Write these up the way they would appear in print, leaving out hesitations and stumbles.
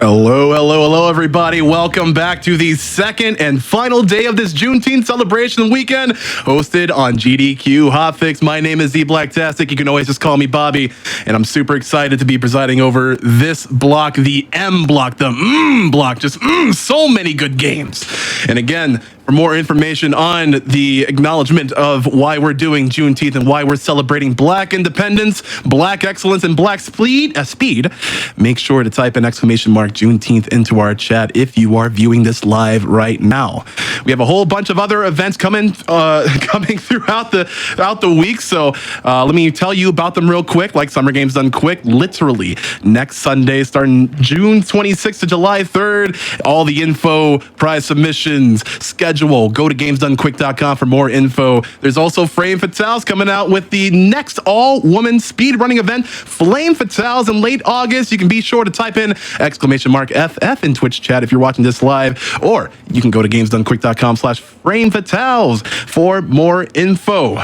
Hello, everybody. Welcome back to the second and final day of this Juneteenth celebration weekend, hosted on GDQ HotFix. My name is TheBlacktastic. You can always just call me Bobby, and I'm super excited to be presiding over this block, the M block, the block. Just so many good games. And again, for more information on the acknowledgement of why we're doing Juneteenth and why we're celebrating Black independence, Black excellence, and Black speed, make sure to type an exclamation mark Juneteenth into our chat if you are viewing this live right now. We have a whole bunch of other events coming throughout the week, so let me tell you about them real quick, like Summer Games Done Quick. Literally, next Sunday, starting June 26th to July 3rd, all the info, prize submissions, schedule. Go to gamesdonequick.com for more info. There's also Flame Fatales coming out with the next all-woman speedrunning event, Flame Fatales, in late August. You can be sure to type in exclamation mark FF in Twitch chat if you're watching this live, or you can go to gamesdonequick.com/Flame Fatales for more info.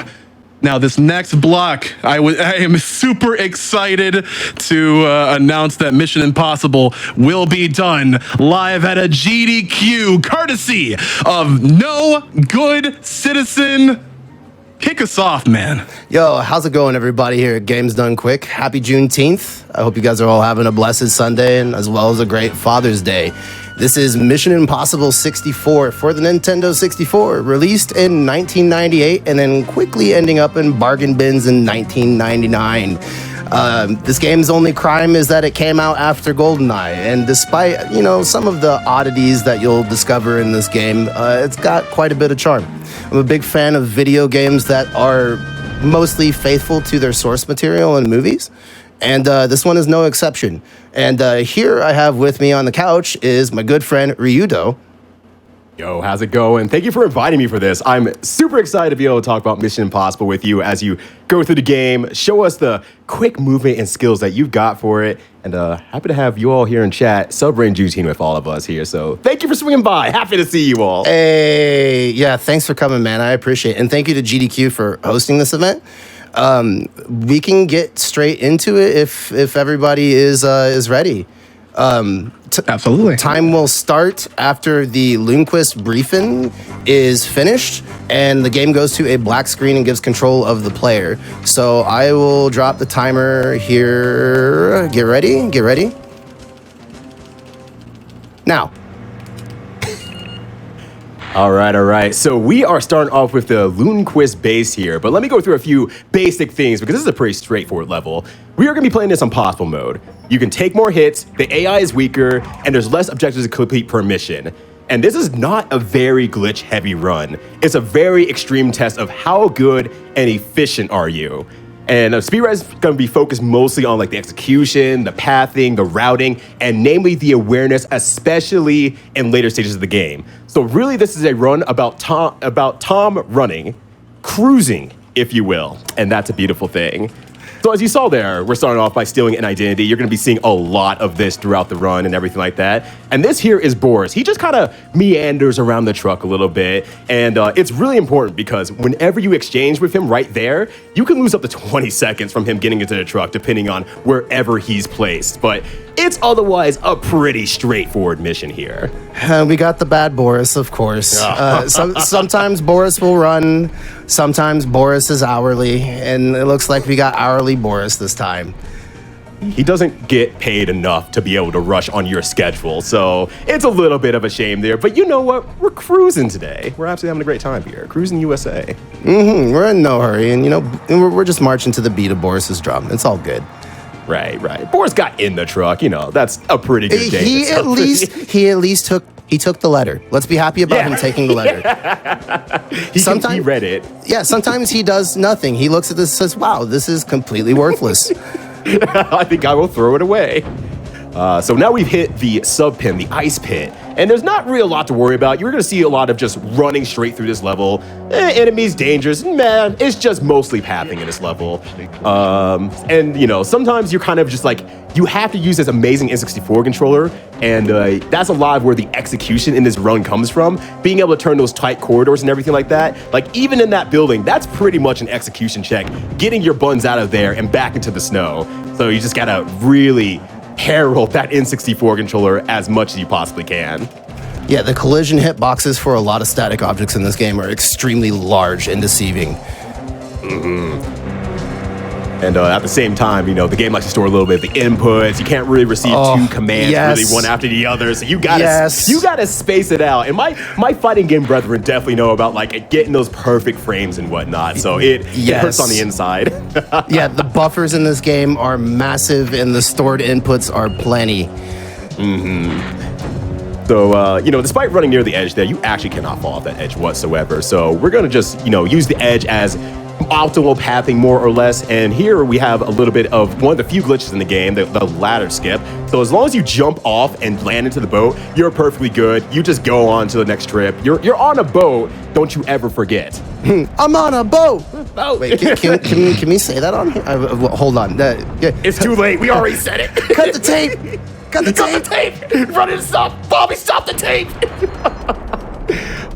Now, this next block, I am super excited to announce that Mission Impossible will be done live at a GDQ, courtesy of NoGoodCitizen. Kick us off, man. Yo, how's it going, everybody here at Games Done Quick? Happy Juneteenth. I hope you guys are all having a blessed Sunday, and as well as a great Father's Day. This is Mission Impossible 64 for the Nintendo 64, released in 1998 and then quickly ending up in bargain bins in 1999. This game's only crime is that it came out after GoldenEye, and despite, some of the oddities that you'll discover in this game, it's got quite a bit of charm. I'm a big fan of video games that are mostly faithful to their source material in movies, and this one is no exception. And here I have with me on the couch is my good friend Ryyudo. Yo, how's it going? Thank you for inviting me for this. I'm super excited to be able to talk about Mission Impossible with you as you go through the game, show us the quick movement and skills that you've got for it, and happy to have you all here in chat celebrating Juneteenth with all of us here. So thank you for swinging by. Happy to see you all. Hey, yeah, thanks for coming, man. I appreciate it. And thank you to GDQ for hosting this event. We can get straight into it if everybody is ready. Absolutely. Time will start after the Lundqvist briefing is finished, and the game goes to a black screen and gives control of the player. So I will drop the timer here. Get ready. Now. All right. So we are starting off with the Lundqvist base here, but let me go through a few basic things because this is a pretty straightforward level. We are going to be playing this on possible mode. You can take more hits, the AI is weaker, and there's less objectives to complete per mission. And this is not a very glitch-heavy run. It's a very extreme test of how good and efficient are you. And speedrun is going to be focused mostly on like the execution, the pathing, the routing, and namely the awareness, especially in later stages of the game. So really, this is a run about Tom running, cruising, if you will, and that's a beautiful thing. So as you saw there, we're starting off by stealing an identity. You're going to be seeing a lot of this throughout the run and everything like that. And this here is Boris. He just kind of meanders around the truck a little bit. And it's really important because whenever you exchange with him right there, you can lose up to 20 seconds from him getting into the truck, depending on wherever he's placed. But it's otherwise a pretty straightforward mission here. We got the bad Boris, of course. Sometimes Boris will run. Sometimes Boris is hourly. And it looks like we got hourly Boris this time. He doesn't get paid enough to be able to rush on your schedule, so it's a little bit of a shame there. But you know what? We're cruising today. We're absolutely having a great time here. Cruising USA. We're in no hurry, and we're just marching to the beat of Boris's drum. It's all good. Right. Boris got in the truck. That's a pretty good day. He at least took the letter. Let's be happy about him taking the letter. He read it. Yeah, sometimes he does nothing. He looks at this and says, wow, this is completely worthless. I think I will throw it away. So now we've hit the sub pin, the ice pit, and there's not really a lot to worry about. You're going to see a lot of just running straight through this level. Enemies dangerous, man. It's just mostly pathing in this level. And sometimes you're kind of just like, you have to use this amazing N64 controller, and that's a lot of where the execution in this run comes from. Being able to turn those tight corridors and everything like that. Like even in that building, that's pretty much an execution check. Getting your buns out of there and back into the snow. So you just gotta really herald that N64 controller as much as you possibly can. Yeah, the collision hitboxes for a lot of static objects in this game are extremely large and deceiving. And at the same time, the game likes to store a little bit of the inputs. You can't really receive two commands really one after the other, so you gotta space it out. And my fighting game brethren definitely know about like getting those perfect frames and whatnot. So it hurts on the inside. Yeah, the buffers in this game are massive, and the stored inputs are plenty. So, despite running near the edge there, you actually cannot fall off that edge whatsoever. So we're gonna just, use the edge as optimal pathing more or less. And here we have a little bit of one of the few glitches in the game, the ladder skip. So as long as you jump off and land into the boat, you're perfectly good. You just go on to the next trip. You're on a boat. Don't you ever forget. I'm on a boat. Wait, can we say that on here? Hold on. It's too late. We already said it. Cut the tape. Cut the tape. Run it, stop. Bobby, stop the tape.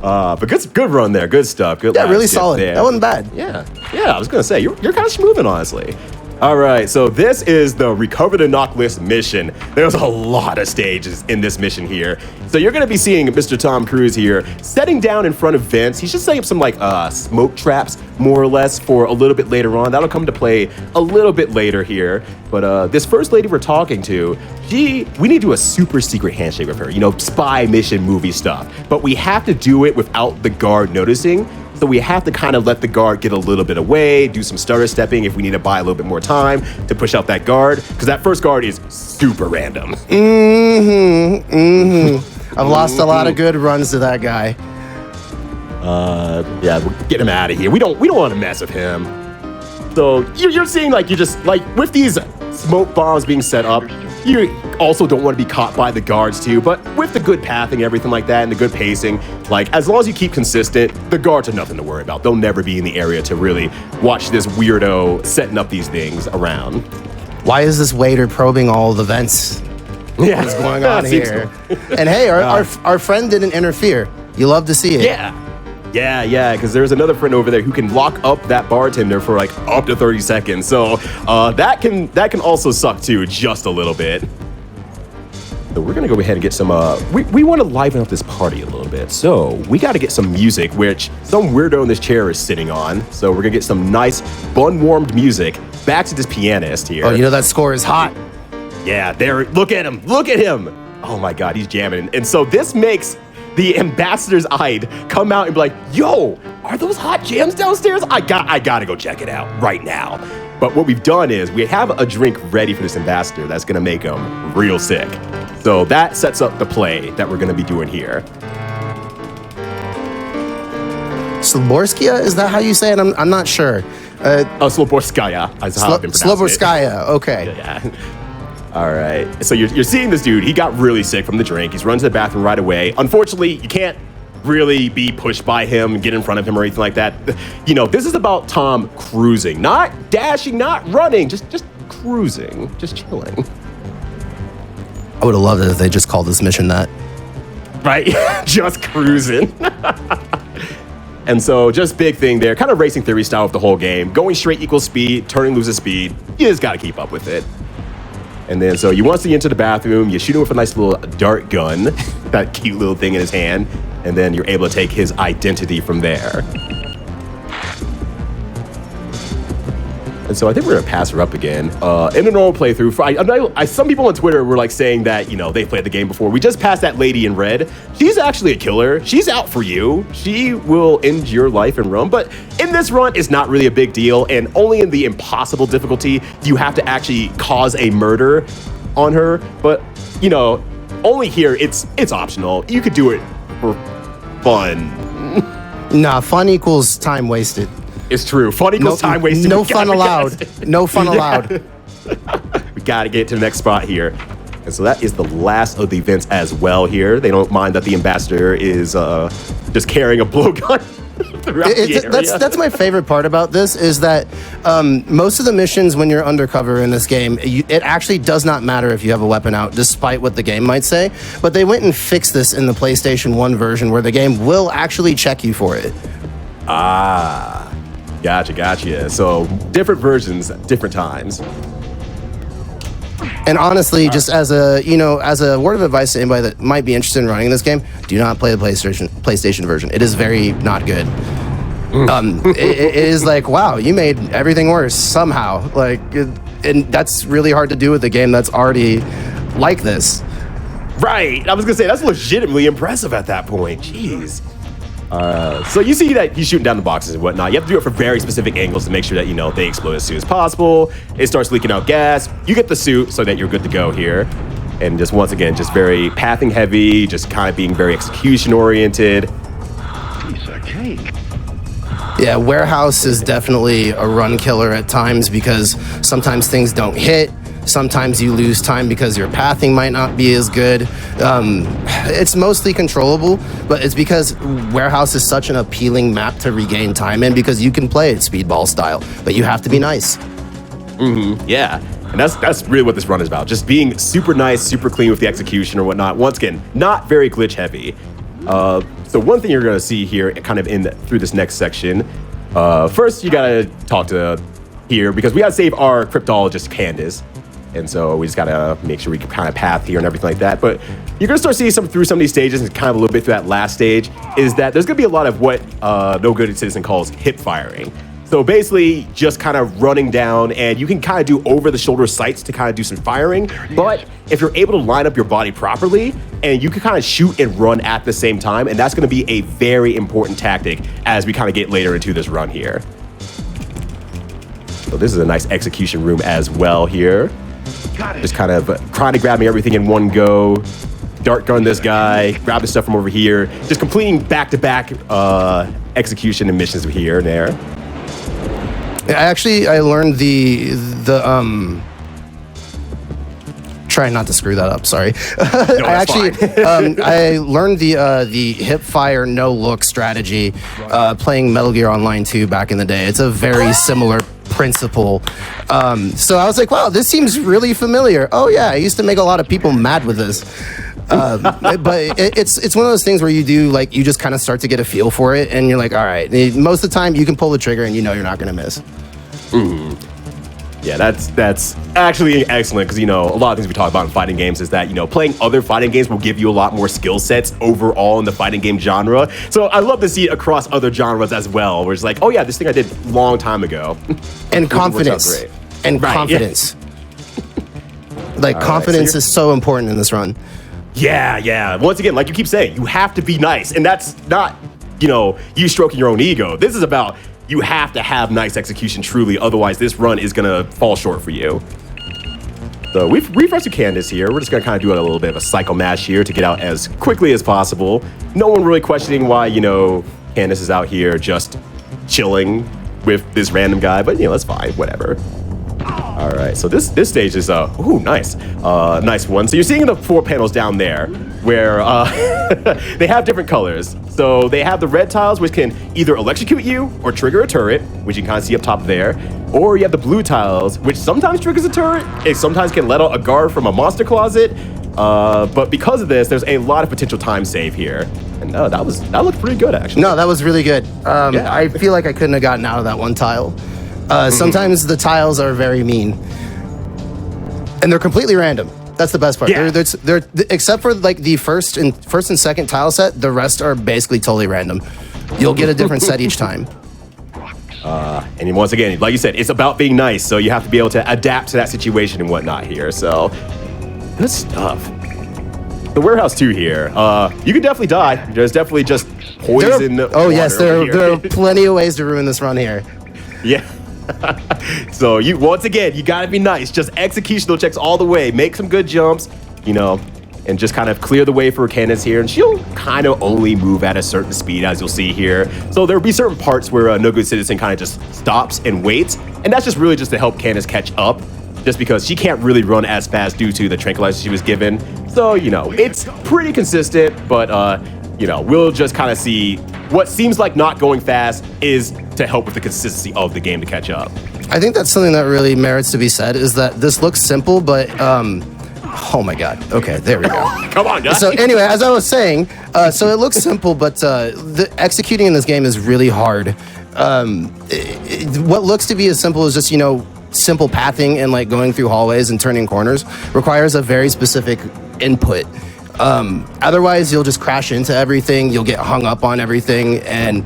But good run there. Good stuff. Good. Yeah, really solid. There. That wasn't bad. Yeah. I was gonna say you're kind of smoothing, honestly. All right, so this is the Recover the Knock List mission. There's a lot of stages in this mission here. So you're gonna be seeing Mr. Tom Cruise here setting down in front of vents. He's just setting up some like smoke traps, more or less, for a little bit later on. That'll come to play a little bit later here. But this first lady we're talking to, we need to do a super secret handshake with her, spy mission movie stuff. But we have to do it without the guard noticing. So we have to kind of let the guard get a little bit away, do some stutter stepping if we need to buy a little bit more time to push out that guard, because that first guard is super random. I've lost a lot of good runs to that guy. Yeah, we'll get him out of here. We don't want to mess with him. So you're seeing like with these smoke bombs being set up, you also don't want to be caught by the guards too, but with the good pathing and everything like that and the good pacing, like as long as you keep consistent, the guards are nothing to worry about. They'll never be in the area to really watch this weirdo setting up these things around. Why is this waiter probing all the vents? Yeah. What's going on here? And hey, our friend didn't interfere. You love to see it. Yeah, because there's another friend over there who can lock up that bartender for like up to 30 seconds. So that can also suck too, just a little bit. So we're gonna go ahead and get some, we want to liven up this party a little bit. So we got to get some music, which some weirdo in this chair is sitting on. So we're gonna get some nice bun-warmed music. Back to this pianist here. Oh, that score is hot. Yeah, look at him. Oh my God, he's jamming. And so this makes the ambassador's Eid come out and be like, yo, are those hot jams downstairs? I gotta go check it out right now. But what we've done is we have a drink ready for this ambassador that's gonna make him real sick. So that sets up the play that we're gonna be doing here. Sloborskia, is that how you say it? I'm not sure. Sloborskaya is how I've been pronouncing it. Sloborskaya, okay. Yeah. All right, so you're seeing this dude. He got really sick from the drink. He's run to the bathroom right away. Unfortunately, you can't really be pushed by him and get in front of him or anything like that. This is about Tom cruising, not dashing, not running, just cruising, just chilling. I would have loved it if they just called this mission that. Right, just cruising. And so just big thing there, kind of racing theory style of the whole game. Going straight equals speed, turning loses speed. You just got to keep up with it. And then, so you want to get into the bathroom, you shoot him with a nice little dart gun, that cute little thing in his hand, and then you're able to take his identity from there. And so I think we're gonna pass her up again. In a normal playthrough, some people on Twitter were like saying that, they played the game before. We just passed that lady in red. She's actually a killer. She's out for you. She will end your life in Rome. But in this run, it's not really a big deal. And only in the impossible difficulty do you have to actually cause a murder on her. But, only here, it's optional. You could do it for fun. Nah, fun equals time wasted. It's true. Fun equals time wasted. No fun allowed. No fun allowed. We got to get to the next spot here. And so that is the last of the events as well here. They don't mind that the ambassador is just carrying a blowgun throughout the area. That's my favorite part about this is that most of the missions when you're undercover in this game, it actually does not matter if you have a weapon out, despite what the game might say. But they went and fixed this in the PlayStation 1 version where the game will actually check you for it. Gotcha. So different versions, different times. And honestly, just as a word of advice to anybody that might be interested in running this game, do not play the PlayStation version. It is very not good. It is like, wow, you made everything worse somehow. Like, and that's really hard to do with a game that's already like this. Right. I was gonna say that's legitimately impressive at that point. Jeez. So you see that he's shooting down the boxes and whatnot. You have to do it from very specific angles to make sure that, you know, they explode as soon as possible. It starts leaking out gas. You get the suit so that you're good to go here. And just once again, just very pathing heavy, just kind of being very execution oriented. Piece of cake. Yeah, Warehouse is definitely a run killer at times because sometimes things don't hit. Sometimes you lose time because your pathing might not be as good. It's mostly controllable, but it's because Warehouse is such an appealing map to regain time in because you can play it speedball style, but you have to be nice. Yeah. And that's really what this run is about. Just being super nice, super clean with the execution or whatnot. Once again, not very glitch heavy. So one thing you're going to see here kind of through this next section, first you got to talk to here because we got to save our cryptologist Candace. And so we just got to make sure we can kind of path here and everything like that. But you're going to start seeing through some of these stages and kind of a little bit through that last stage is that there's going to be a lot of what NoGoodCitizen calls hip firing. So basically just kind of running down and you can kind of do over the shoulder sights to kind of do some firing. But if you're able to line up your body properly and you can kind of shoot and run at the same time, and that's going to be a very important tactic as we kind of get later into this run here. So this is a nice execution room as well here. Just kind of trying to grab me everything in one go. Dart gun this guy, grab the stuff from over here. Just completing back-to-back execution and missions here and there. Actually, I learned the try not to screw that up. Sorry. No, I learned the hip fire no look strategy playing Metal Gear Online 2 back in the day. It's a very similar principle. So I was like, wow, this seems really familiar. Oh yeah, I used to make a lot of people mad with this. But it's one of those things where you just kind of start to get a feel for it, and you're like, all right. Most of the time, you can pull the trigger, and you know you're not going to miss. Yeah, that's actually excellent because, you know, a lot of things we talk about in fighting games is that, you know, playing other fighting games will give you a lot more skill sets overall in the fighting game genre. So I love to see it across other genres as well, where it's like, oh yeah, this thing I did a long time ago. And confidence. And right, confidence. Yeah. Like, confidence is so important in this run. Yeah. Once again, like you keep saying, you have to be nice. And that's not, you know, you stroking your own ego. This is about you have to have nice execution truly, otherwise this run is gonna fall short for you. So we've refreshed to Candace here. We're just gonna kind of do a little bit of a cycle mash here to get out as quickly as possible. No one really questioning why, you know, Candace is out here just chilling with this random guy, but you know, that's fine, whatever. All right, so this stage is nice one. So you're seeing the 4 panels down there where they have different colors. So they have the red tiles, which can either electrocute you or trigger a turret, which you can kind of see up top there. Or you have the blue tiles, which sometimes triggers a turret. It sometimes can let out a guard from a monster closet. But because of this, there's a lot of potential time save here. And that looked pretty good, actually. No, that was really good. Yeah. I feel like I couldn't have gotten out of that one tile. Sometimes the tiles are very mean, and they're completely random. That's the best part. Yeah. They're except for like the first and second tile set, the rest are basically totally random. You'll get a different set each time. And once again, like you said, it's about being nice, so you have to be able to adapt to that situation and whatnot here. So, good stuff. The Warehouse 2 here, you can definitely die. There's definitely just poison. Yes, there are plenty of ways to ruin this run here. Yeah. So once again, you gotta be nice. Just executional checks all the way. Make some good jumps, you know, and just kind of clear the way for Candace here. And she'll kind of only move at a certain speed, as you'll see here. So there'll be certain parts where NoGoodCitizen kind of just stops and waits. And that's just really just to help Candace catch up, just because she can't really run as fast due to the tranquilizer she was given. So, you know, it's pretty consistent, but, you know, we'll just kind of see what seems like not going fast is to help with the consistency of the game to catch up. I think that's something that really merits to be said, is that this looks simple, but oh my god. Okay, there we go. Come on, guys. So anyway, as I was saying, so it looks simple, but the executing in this game is really hard. What looks to be as simple as just, you know, simple pathing and like going through hallways and turning corners requires a very specific input. Otherwise, you'll just crash into everything. You'll get hung up on everything, and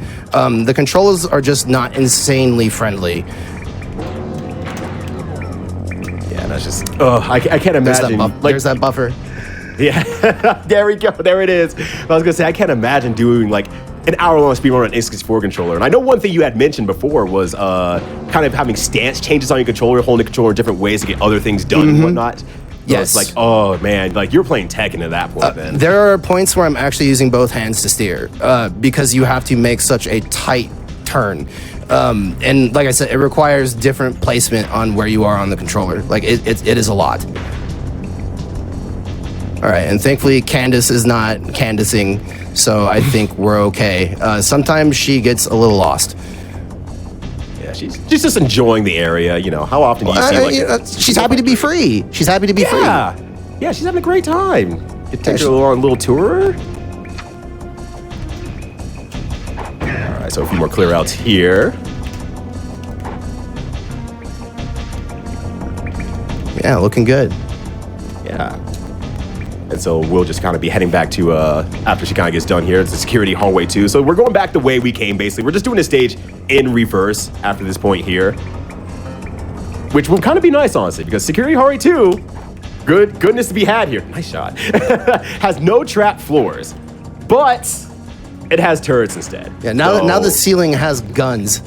the controls are just not insanely friendly. Yeah, that's just. Oh, I can't imagine. There's that buffer. Yeah, there we go. There it is. I was gonna say I can't imagine doing like an hour-long speedrun on an N64 controller. And I know one thing you had mentioned before was kind of having stance changes on your controller, holding the controller in different ways to get other things done and whatnot. Yes. So it's like, oh man, like you're playing Tekken at that point then. There are points where I'm actually using both hands to steer because you have to make such a tight turn. And like I said, it requires different placement on where you are on the controller. Like it is a lot. All right, and thankfully Candace is not Candacing, so I think we're okay. Sometimes she gets a little lost. Yeah, she's just enjoying the area. You know, how often do you see like she's happy to be free. She's happy to be free. Yeah, she's having a great time. You take her on a little tour. All right, so a few more clear outs here. Yeah, looking good. Yeah. And so we'll just kind of be heading back to, after she kind of gets done here, it's the security hallway too. So we're going back the way we came, basically. We're just doing the stage in reverse after this point here. Which will kind of be nice, honestly, because security hallway 2, goodness to be had here. Nice shot. Has no trap floors, but it has turrets instead. Yeah, now the ceiling has guns.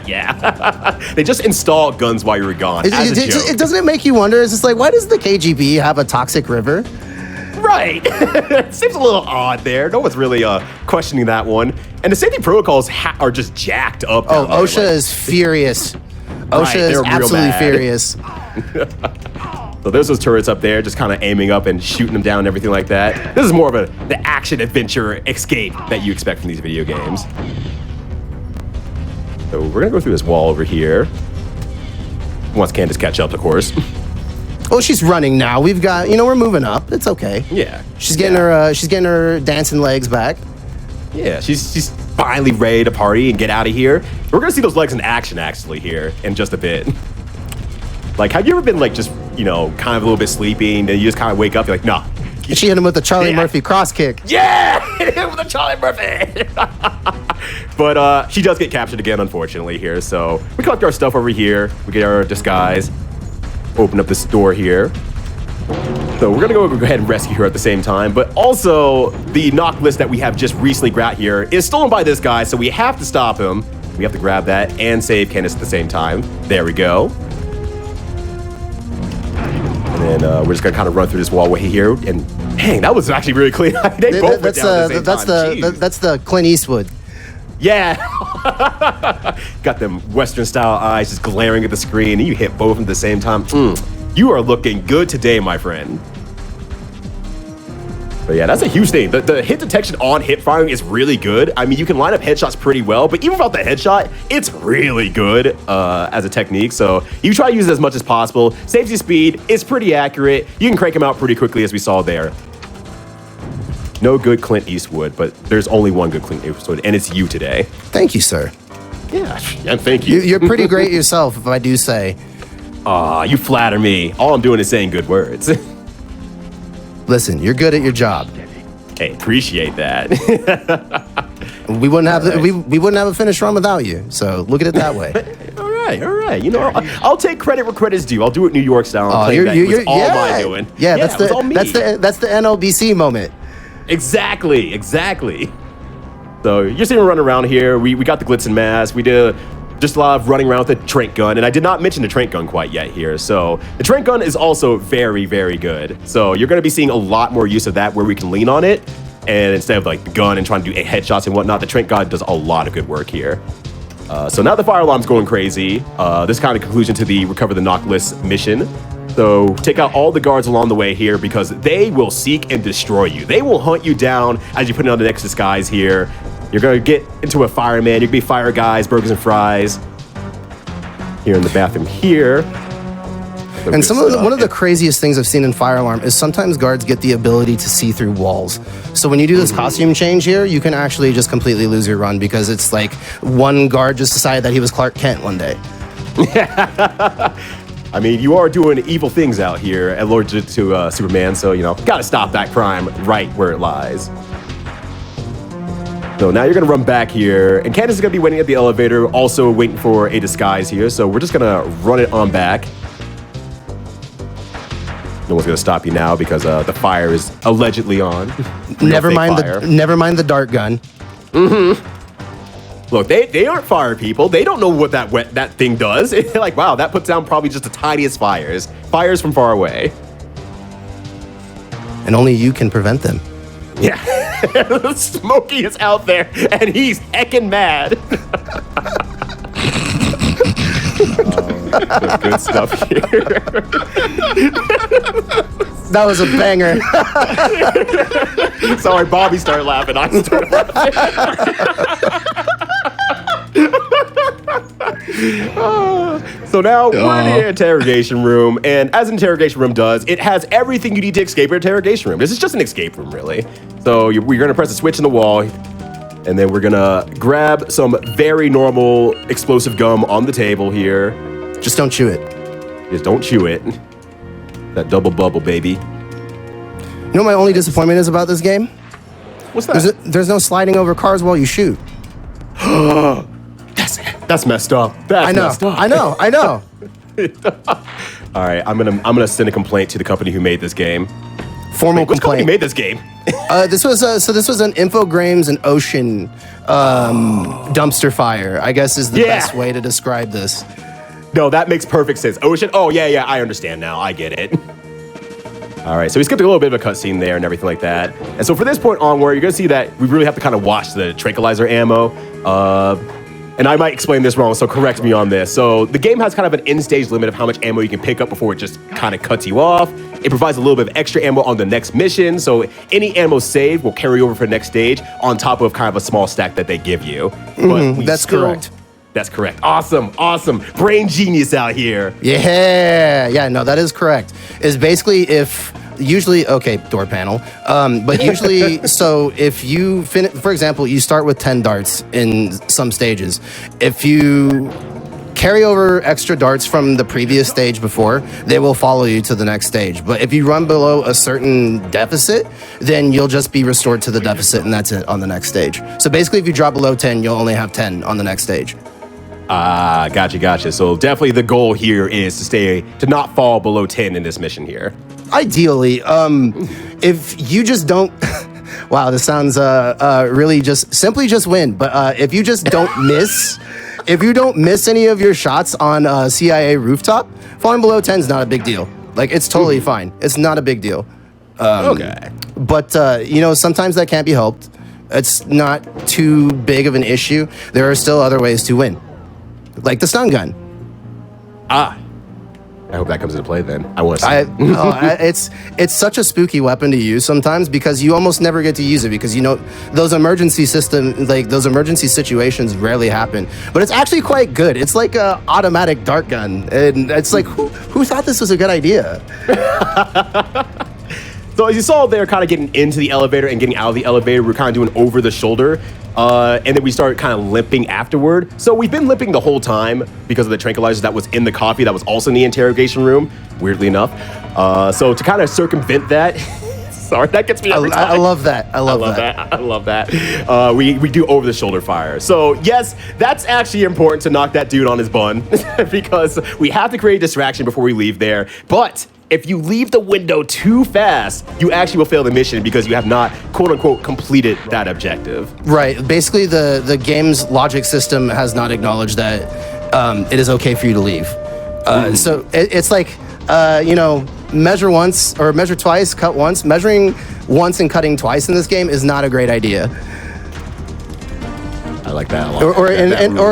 Yeah. They just install guns while you were gone. It doesn't make you wonder? It's just like, why does the KGB have a toxic river? Right. Seems a little odd there. No one's really questioning that one. And the safety protocols are just jacked up. Oh, OSHA is furious. OSHA is absolutely furious. So there's those turrets up there, just kind of aiming up and shooting them down and everything like that. This is more of the action adventure escape that you expect from these video games. So we're gonna go through this wall over here. Once Candace catch up, of course. Well, she's running now. We've got, we're moving up. It's okay. Yeah. She's getting her dancing legs back. Yeah, she's finally ready to party and get out of here. We're gonna see those legs in action actually here in just a bit. Like, have you ever been like just, kind of a little bit sleepy and then you just kind of wake up, you're like, nah. She hit him with the Charlie Murphy cross kick. Yeah! Hit him with the Charlie Murphy! But she does get captured again, unfortunately, here. So we collect our stuff over here. We get our disguise. Open up this door here. So we're gonna go ahead and rescue her at the same time, but also the knock list that we have just recently grabbed here is stolen by this guy, so we have to stop him. We have to grab that and save Candace at the same time. There we go. And then we're just gonna kind of run through this wallway here, and dang, that was actually really clean. They both went down at the same time. That's the Clint Eastwood. Yeah. Got them Western style eyes just glaring at the screen, and you hit both at the same time. You are looking good today, my friend. But yeah, that's a huge thing. The hit detection on hip firing is really good. I mean, you can line up headshots pretty well, but even without the headshot, it's really good as a technique. So you try to use it as much as possible. Saves you speed. It's pretty accurate. You can crank them out pretty quickly, as we saw there. No good Clint Eastwood, but there's only one good Clint Eastwood, and it's you today. Thank you, sir. Yeah, thank you. You're pretty great yourself, if I do say. Aw, you flatter me. All I'm doing is saying good words. Listen, you're good at your job. Hey, appreciate that. We wouldn't have we wouldn't have a finished run without you. So look at it that way. All right. I'll take credit where credit's due. I'll do it New York style. It was all my doing. Yeah, that's the NLBC moment. Exactly. So you're seeing me run around here. We got the glitz and mask. We did just a lot of running around with the trank gun, and I did not mention the trank gun quite yet here. So the trank gun is also very, very good. So you're going to be seeing a lot more use of that where we can lean on it, and instead of like the gun and trying to do headshots and whatnot, the trank gun does a lot of good work here. So now the fire alarm's going crazy. This is kind of conclusion to the recover the knock list mission. So take out all the guards along the way here because they will seek and destroy you. They will hunt you down as you put on the next disguise here. You're going to get into a fireman. You're going to be fire guys, burgers and fries. Here in the bathroom here. And one of the craziest things I've seen in Fire Alarm is sometimes guards get the ability to see through walls. So when you do this costume change here, you can actually just completely lose your run because it's like one guard just decided that he was Clark Kent one day. I mean, you are doing evil things out here, allergic to Superman, so, you know, gotta stop that crime right where it lies. So now you're gonna run back here, and Candace is gonna be waiting at the elevator, also waiting for a disguise here, so we're just gonna run it on back. No one's gonna stop you now because the fire is allegedly on. Never mind the dart gun. Look, they aren't fire people. They don't know what that thing does. They're like, wow, that puts down probably just the tiniest fires. Fires from far away. And only you can prevent them. Yeah. Smokey is out there, and he's heckin' mad. Good stuff here. That was a banger. Sorry, Bobby started laughing. I started laughing. So now we're in the interrogation room, and as an interrogation room does, it has everything you need to escape an interrogation room. This is just an escape room, really. So we're gonna press a switch in the wall, and then we're gonna grab some very normal explosive gum on the table here. Just don't chew it. Just don't chew it. That double bubble, baby. You know what my only disappointment is about this game? What's that? There's no sliding over cars while you shoot. That's messed up. That's messed up. I know. All right, I'm gonna send a complaint to the company who made this game. Formal Which company complaint. made this game? This was an Infogrames and Ocean dumpster fire, I guess is the best way to describe this. No, that makes perfect sense. Ocean? Oh, yeah, I understand now. I get it. All right, so we skipped a little bit of a cutscene there and everything like that. And so for this point onward, you're gonna see that we really have to kind of watch the tranquilizer ammo. And I might explain this wrong, so correct me on this. So the game has kind of an end stage limit of how much ammo you can pick up before it just kind of cuts you off. It provides a little bit of extra ammo on the next mission, so any ammo saved will carry over for the next stage on top of kind of a small stack that they give you. That's correct. That's correct. Awesome. Brain genius out here. Yeah, no, that is correct. Is basically door panel. But usually, so if you for example, you start with 10 darts in some stages. If you carry over extra darts from the previous stage before, they will follow you to the next stage. But if you run below a certain deficit, then you'll just be restored to the deficit, and that's it on the next stage. So basically, if you drop below 10, you'll only have 10 on the next stage. Gotcha. So definitely the goal here is to not fall below 10 in this mission here. Ideally, if you just don't, wow, this sounds really simply win. But if you just don't miss, if you don't miss any of your shots on CIA rooftop, falling below 10 is not a big deal. Like, it's totally fine. It's not a big deal. Okay. But sometimes that can't be helped. It's not too big of an issue. There are still other ways to win, like the stun gun. I hope that comes into play then. I want to see. It's such a spooky weapon to use sometimes because you almost never get to use it because those emergency situations rarely happen. But it's actually quite good. It's like a automatic dart gun, and it's like who thought this was a good idea? So as you saw, they're kind of getting into the elevator and getting out of the elevator. We're kind of doing over the shoulder. And then we started kind of limping afterward. So we've been limping the whole time because of the tranquilizers that was in the coffee that was also in the interrogation room, weirdly enough. So to kind of circumvent that, sorry, that gets me every time. I love that. I love that. We do over the shoulder fire. So yes, that's actually important to knock that dude on his bun because we have to create a distraction before we leave there. But if you leave the window too fast, you actually will fail the mission because you have not, quote unquote, completed that objective. Right. Basically, the game's logic system has not acknowledged that it is okay for you to leave. So it's like, measure once or measure twice, cut once. Measuring once and cutting twice in this game is not a great idea. I like that a lot. Or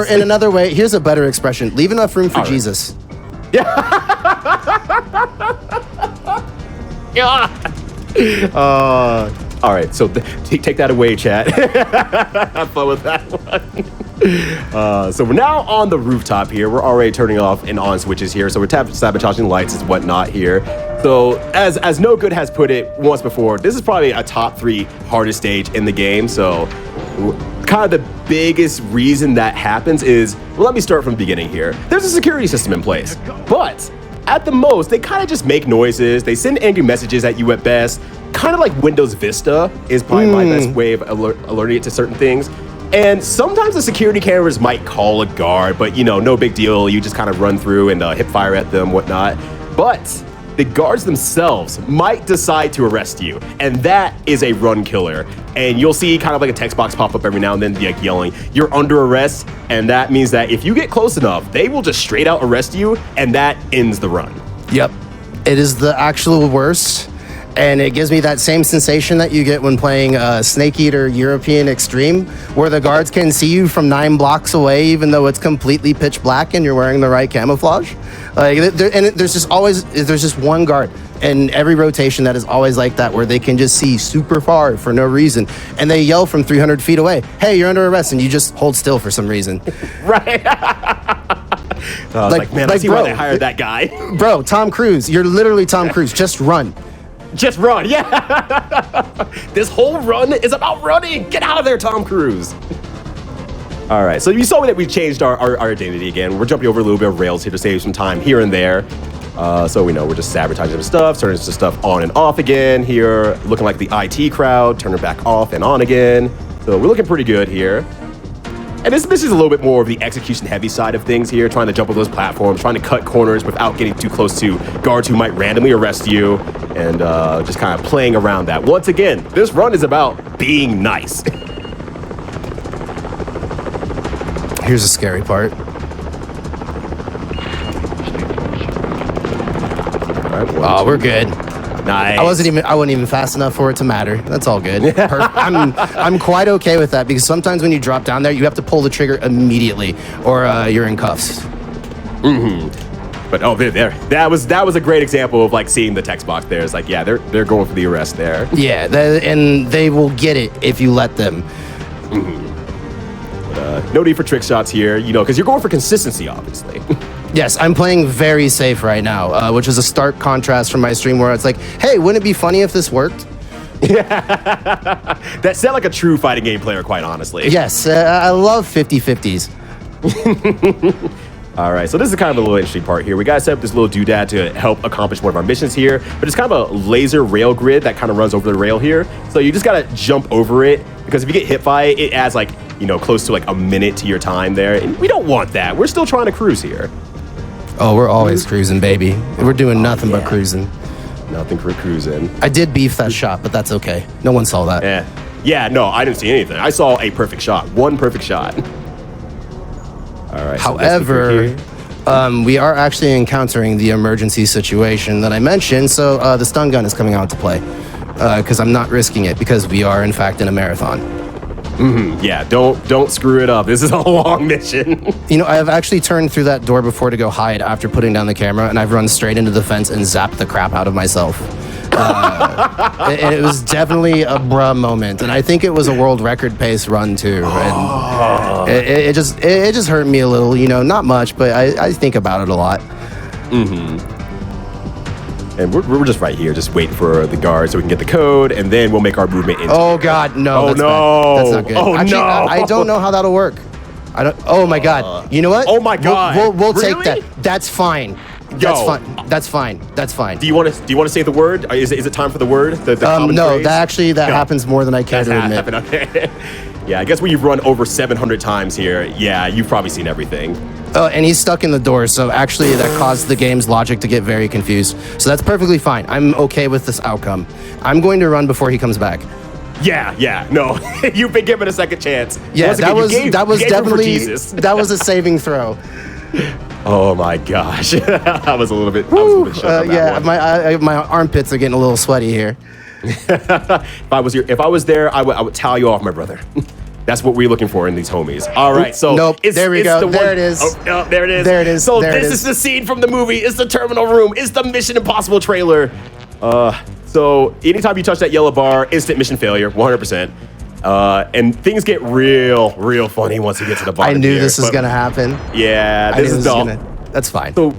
in another way, here's a better expression: leave enough room for Jesus. All right, so take that away, chat. Have fun with that one. So we're now on the rooftop here. We're already turning off and on switches here. So we're sabotaging lights and whatnot here. So as No Good has put it once before, this is probably a top 3 hardest stage in the game. So kind of the biggest reason that happens is, well, let me start from the beginning here. There's a security system in place, but at the most, they kind of just make noises. They send angry messages at you at best. Kind of like Windows Vista is probably my best way of alerting it to certain things. And sometimes the security cameras might call a guard, but no big deal. You just kind of run through and hip fire at them, whatnot. But the guards themselves might decide to arrest you, and that is a run killer. And you'll see kind of like a text box pop up every now and then, like yelling, "You're under arrest," and that means that if you get close enough, they will just straight out arrest you, and that ends the run. Yep. It is the actual worst. And it gives me that same sensation that you get when playing Snake Eater European Extreme, where the guards can see you from 9 blocks away, even though it's completely pitch black and you're wearing the right camouflage. There's just one guard in every rotation that is always like that, where they can just see super far for no reason, and they yell from 300 feet away, "Hey, you're under arrest," and you just hold still for some reason. Right. Man, I see why they hired that guy. Bro, Tom Cruise, you're literally Tom Cruise. Just run. Just run, yeah. This whole run is about running. Get out of there, Tom Cruise. All right, so you saw that we changed our identity again. We're jumping over a little bit of rails here to save some time here and there. So we know we're just sabotaging some stuff, turning some stuff on and off again here, looking like the IT crowd, turning back off and on again. So we're looking pretty good here. And this is a little bit more of the execution heavy side of things here, trying to jump over those platforms, trying to cut corners without getting too close to guards who might randomly arrest you, and just kind of playing around that. Once again, this run is about being nice. Here's the scary part. All right, Oh, we're good. Nice. I wasn't even fast enough for it to matter. That's all good. I'm quite okay with that, because sometimes when you drop down there, you have to pull the trigger immediately, or you're in cuffs. But there. That was a great example of like seeing the text box there. It's like, yeah, they're going for the arrest there. Yeah, and they will get it if you let them. No need for trick shots here, because you're going for consistency, obviously. Yes, I'm playing very safe right now, which is a stark contrast from my stream where it's like, hey, wouldn't it be funny if this worked? That sounds like a true fighting game player, quite honestly. Yes, I love 50-50s. All right, so this is kind of a little interesting part here. We got to set up this little doodad to help accomplish one of our missions here, but it's kind of a laser rail grid that kind of runs over the rail here. So you just got to jump over it, because if you get hit by it, it adds like, close to like a minute to your time there. And we don't want that. We're still trying to cruise here. Oh, we're always cruising, baby. We're doing nothing but cruising. Nothing for cruising. I did beef that shot, but that's okay. No one saw that. Yeah, no, I didn't see anything. I saw a perfect shot. One perfect shot. All right. However, we are actually encountering the emergency situation that I mentioned, so the stun gun is coming out to play, because I'm not risking it, because we are, in fact, in a marathon. Yeah, don't screw it up. This is a long mission. I have actually turned through that door before to go hide after putting down the camera, and I've run straight into the fence and zapped the crap out of myself. It was definitely a bruh moment, and I think it was a world record pace run too. And it just hurt me a little, not much, but I think about it a lot. And we're just right here, just waiting for the guard so we can get the code, and then we'll make our movement into Oh, God, no. That's bad. That's not good. Oh, Actually, no. I don't know how that'll work. Oh, my God. You know what? Oh, my God. We'll take Really? that. That's fine. That's fine. That's fine. That's fine. Do you want to say the word? Is it time for the word? The common no, phrase? that happens more than I care to admit. Okay. Yeah, I guess when you've run over 700 times here, yeah, you've probably seen everything. Oh, and he's stuck in the door, so actually that caused the game's logic to get very confused. So that's perfectly fine. I'm okay with this outcome. I'm going to run before he comes back. Yeah, no. You've been given a second chance. Yeah, Once again, that was definitely Jesus. that was a saving throw. Oh my gosh. I was a little bit shook on that one. My armpits are getting a little sweaty here. If I was there, I would towel you off, my brother. That's what we're looking for in these homies. All right, so nope. There we go. There it is. Oh, there it is. There it is. So this is the scene from the movie. It's the terminal room. It's the Mission Impossible trailer. So anytime you touch that yellow bar, instant mission failure, 100%. And things get real funny once you get to the bottom. I knew here, this was gonna happen. Yeah, this is dumb. That's fine. So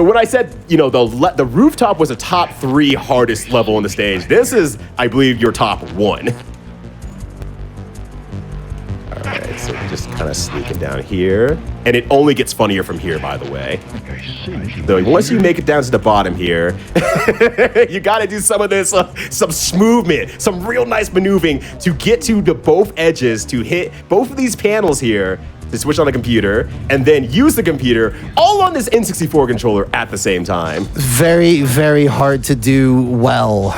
when I said, the rooftop was a top 3 hardest level on the stage, this is, I believe, your top 1. All right, so just Kind of sneaking down here. And it only gets funnier from here, by the way. I see. So once you make it down to the bottom here, you got to do some of this, some movement, some real nice maneuvering to get to the both edges, to hit both of these panels here, to switch on the computer, and then use the computer all on this N64 controller at the same time. Very, very hard to do well.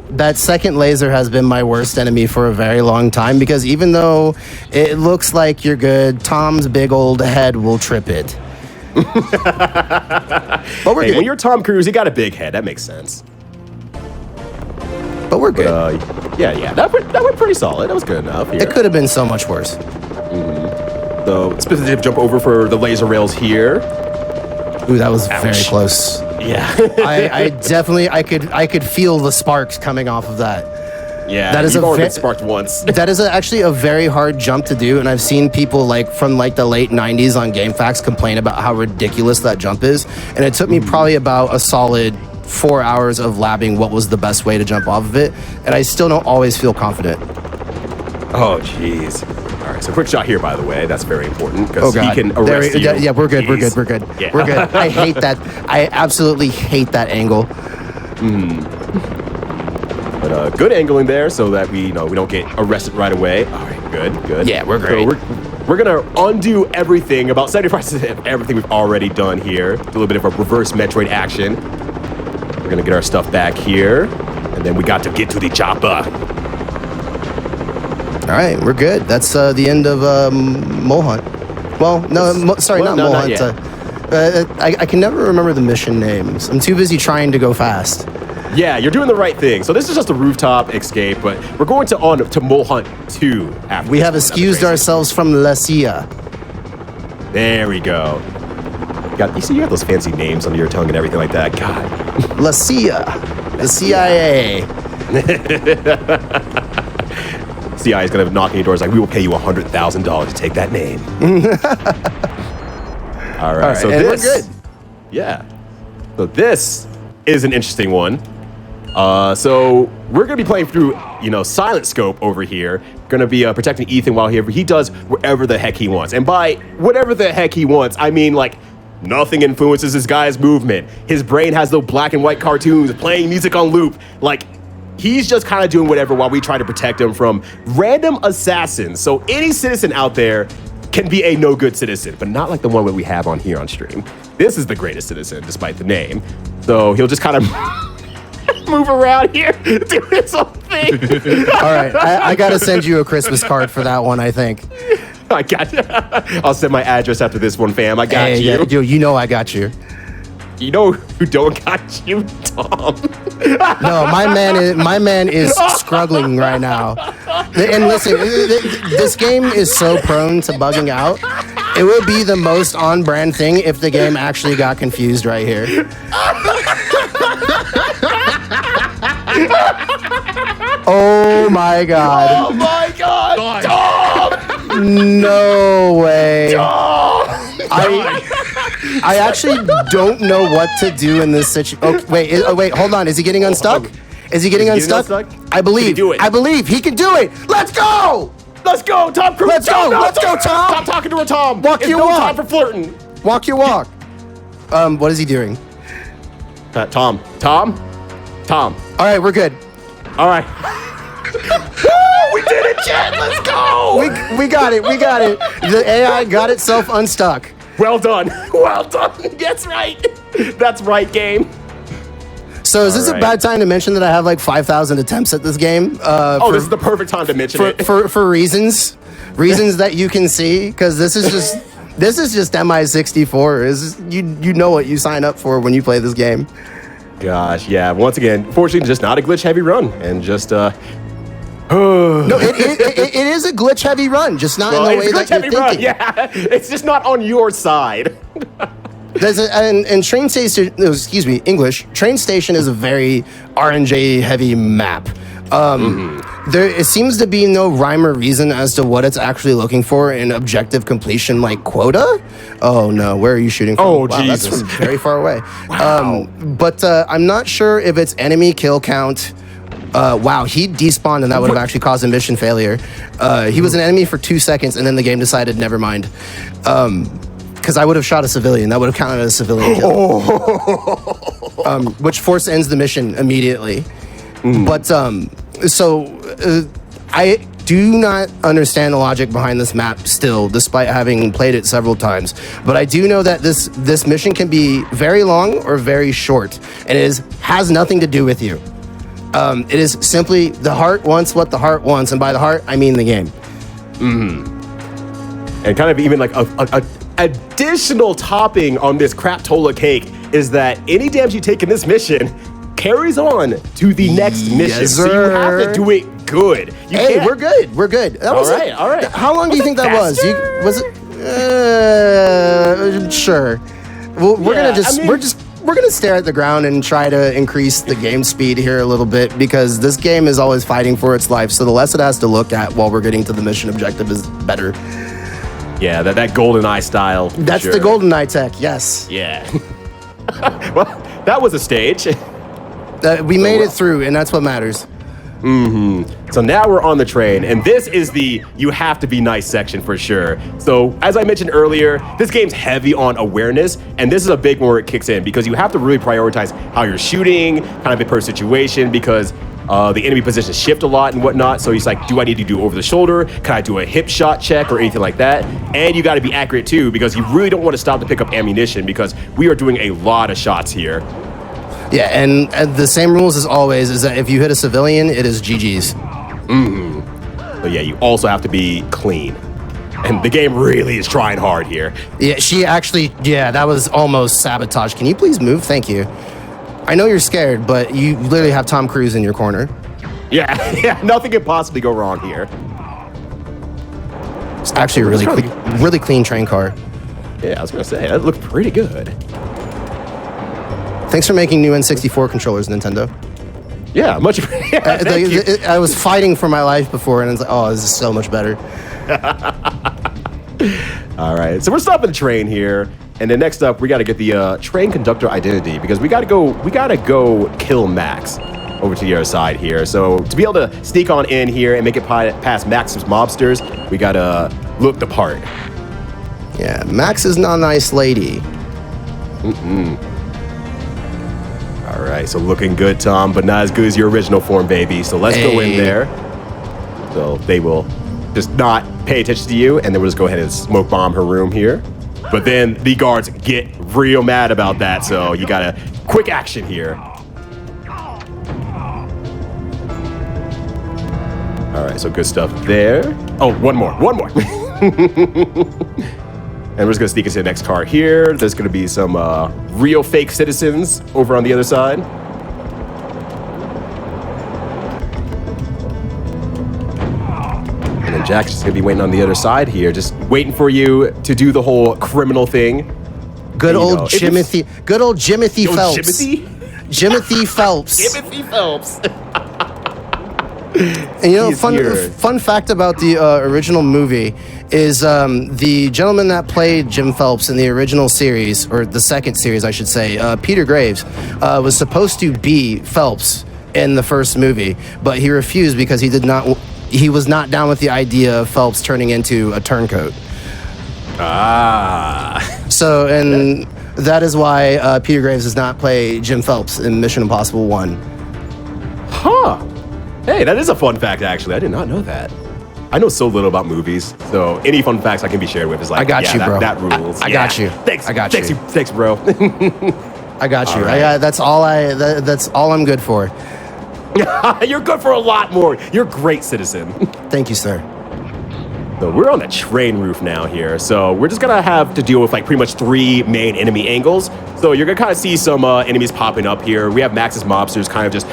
That second laser has been my worst enemy for a very long time because even though it looks like you're good, Tom's big old head will trip it. But we're good. When you're Tom Cruise, you got a big head. That makes sense. But we're good. Yeah. That went pretty solid. That was good enough. Here. It could have been so much worse. So, specifically jump over for the laser rails here. Ooh, that was very close. Yeah. I definitely, I could feel the sparks coming off of that. Yeah, that is you've already been sparked once. That is actually a very hard jump to do, and I've seen people from the late 90s on GameFAQs complain about how ridiculous that jump is, and it took me probably about a solid 4 hours of labbing what was the best way to jump off of it, and I still don't always feel confident. Oh, jeez. All right, so quick shot here, by the way. That's very important because he can arrest you. Yeah, we're good. We're good. Yeah. We're good. I hate that. I absolutely hate that angle. But good angling there so that we don't get arrested right away. All right, good. Yeah, we're great. So we're gonna undo everything, about 75% of everything we've already done here. Do a little bit of a reverse Metroid action. We're gonna get our stuff back here, and then we got to get to the chopper. All right, we're good. That's the end of Mole Hunt. Well, no, not Mole Hunt. I can never remember the mission names. I'm too busy trying to go fast. Yeah, you're doing the right thing. So this is just a rooftop escape, but we're going to Mole Hunt 2 after. We have excused ourselves from La CIA. There we go. You see, you have those fancy names under your tongue and everything like that. God. La CIA. The CIA. CIA is going to knock on your doors like, we will pay you $100,000 to take that name. All right, so and this, we're good. Yeah. So this is an interesting one. So we're going to be playing through, silent scope over here. Going to be protecting Ethan while he does whatever the heck he wants. And by whatever the heck he wants, I mean nothing influences this guy's movement. His brain has those black and white cartoons playing music on loop. He's just kind of doing whatever while we try to protect him from random assassins. So any citizen out there can be a no good citizen, but not like the one that we have on here on stream. This is the greatest citizen, despite the name. So he'll just kind of move around here, do his own thing. All right, I got to send you a Christmas card for that one, I think. I got you. I'll send my address after this one, fam. I got you. Yeah, you know I got you. You know who don't got you, Tom? No, my man is struggling right now. And listen, this game is so prone to bugging out. It would be the most on-brand thing if the game actually got confused right here. Oh my god. Oh my god! Tom! No way. Tom! I actually don't know what to do in this situation. Wait, hold on. Is he getting unstuck? Is he getting unstuck? I believe. He can do it. I believe he can do it. Let's go! Let's go, Tom Cruise! Let's go! Let's go, Tom! Stop talking to her, Tom! Walk it's your no walk. time for flirting. Walk your walk. What is he doing? Tom. All right, we're good. All right. We did it, Chad! Let's go! We got it. We got it. The AI got itself unstuck. Well done. Well done. That's right. That's right, game. So is this a bad time to mention that I have 5,000 attempts at this game? This is the perfect time to mention it. For reasons that you can see, because this is just MI64. You know what you sign up for when you play this game. Gosh, yeah. Once again, fortunately, just not a glitch-heavy run, and just No, it is a glitch-heavy run, just not in the way that you're thinking. Run. Yeah, it's just not on your side. There's and train station. Excuse me, English. Train station is a very RNG-heavy map. There seems to be no rhyme or reason as to what it's actually looking for in objective completion, like quota. Oh no, where are you shooting from? Oh, wow, Jesus. that's from very far away. Wow. But I'm not sure if it's enemy kill count Wow, he despawned and that would have actually caused a mission failure. He was an enemy for 2 seconds and then the game decided, never mind. Because I would have shot a civilian. That would have counted as a civilian kill. Which force ends the mission immediately. But, I do not understand the logic behind this map still, despite having played it several times. But I do know that this mission can be very long or very short. And it has nothing to do with you. It is simply the heart wants what the heart wants. And by the heart, I mean the game. And kind of even like a additional topping on this craptola cake is that any damage you take in this mission carries on to the next mission. Yes, so you have to do it good. Hey, we're good. We're good. That was it. All right. How long do you think that was? Was it? Sure. Well, we're gonna stare at the ground and try to increase the game speed here a little bit because this game is always fighting for its life. So the less it has to look at while we're getting to the mission objective is better. Yeah, that golden eye style. That's the golden eye tech. Yes. Yeah. Well, that was a stage. We made it through, and that's what matters. So now we're on the train, and this is the you have to be nice section for sure. So as I mentioned earlier, this game's heavy on awareness, and this is a big one where it kicks in because you have to really prioritize how you're shooting, kind of a per situation, because the enemy positions shift a lot and whatnot. So he's like, do I need to do over the shoulder? Can I do a hip shot check or anything like that? And you got to be accurate too, because you really don't want to stop to pick up ammunition because we are doing a lot of shots here. Yeah, and the same rules as always is that if you hit a civilian, it is GG's. But yeah, you also have to be clean. And the game really is trying hard here. Yeah, that was almost sabotage. Can you please move? Thank you. I know you're scared, but you literally have Tom Cruise in your corner. Yeah, nothing could possibly go wrong here. It's actually a really clean train car. Yeah, I was gonna say, that looked pretty good. Thanks for making new N64 controllers, Nintendo. Yeah, much. I was fighting for my life before, and it's like, oh, this is so much better. All right, so we're stopping the train here, and then next up, we got to get the train conductor identity because we got to go kill Max over to the other side here. So to be able to sneak on in here and make it past Max's mobsters, we got to look the part. Yeah, Max is not a nice lady. All right, so looking good, Tom, but not as good as your original form, baby. So let's go in there. So they will just not pay attention to you, and then we'll just go ahead and smoke bomb her room here. But then the guards get real mad about that, so you gotta quick action here. All right, so good stuff there. Oh, one more. And we're just gonna sneak into the next car here. There's gonna be some real fake citizens over on the other side. And then Jack's just gonna be waiting on the other side here, just waiting for you to do the whole criminal thing. Good old Jimothy Phelps. Jimothy Phelps. Jimothy Phelps. And you know, fun fact about the original movie is the gentleman that played Jim Phelps in the original series, or the second series, I should say, Peter Graves, was supposed to be Phelps in the first movie, but he refused because he was not down with the idea of Phelps turning into a turncoat. So, and that is why Peter Graves does not play Jim Phelps in Mission Impossible 1. Huh. Hey, that is a fun fact, actually. I did not know that. I know so little about movies, so any fun facts I can be shared with is like, I got you, bro. That rules. I got you. Thanks. I got you. Thanks, bro. I got you. Right. That's all I'm good for. You're good for a lot more. You're a great citizen. Thank you, sir. So we're on the train roof now here. So we're just gonna have to deal with like pretty much 3 main enemy angles. So you're gonna kind of see some enemies popping up here. We have Max's mobsters kind of just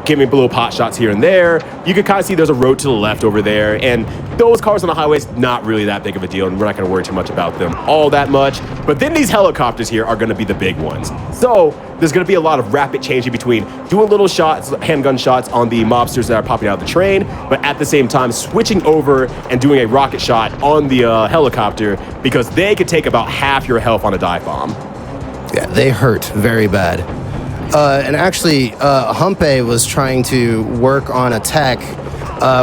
giving little pot shots here and there. You can kind of see there's a road to the left over there, and those cars on the highways, not really that big of a deal, and we're not gonna worry too much about them all that much. But then these helicopters here are gonna be the big ones. So there's gonna be a lot of rapid changing between doing little shots, handgun shots on the mobsters that are popping out of the train, but at the same time switching over and doing a rocket shot on the helicopter, because they could take about half your health on a dive bomb. Yeah, they hurt very bad. And actually, Humpe was trying to work on a tech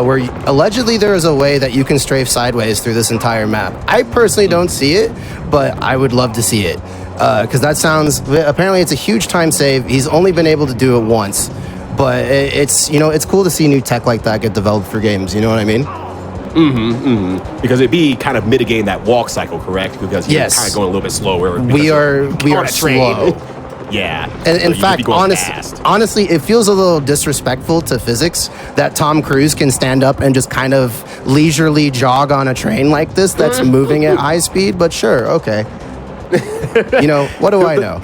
where allegedly there is a way that you can strafe sideways through this entire map. I personally don't see it, but I would love to see it. Because that sounds, apparently it's a huge time save. He's only been able to do it once. But it's, it's cool to see new tech like that get developed for games. You know what I mean? Because it'd be kind of mitigating that walk cycle, correct? Because you're kind of going a little bit slower. We are slow. Yeah. And in fact, honestly, it feels a little disrespectful to physics that Tom Cruise can stand up and just kind of leisurely jog on a train like this that's moving at high speed. But sure, okay. What do I know?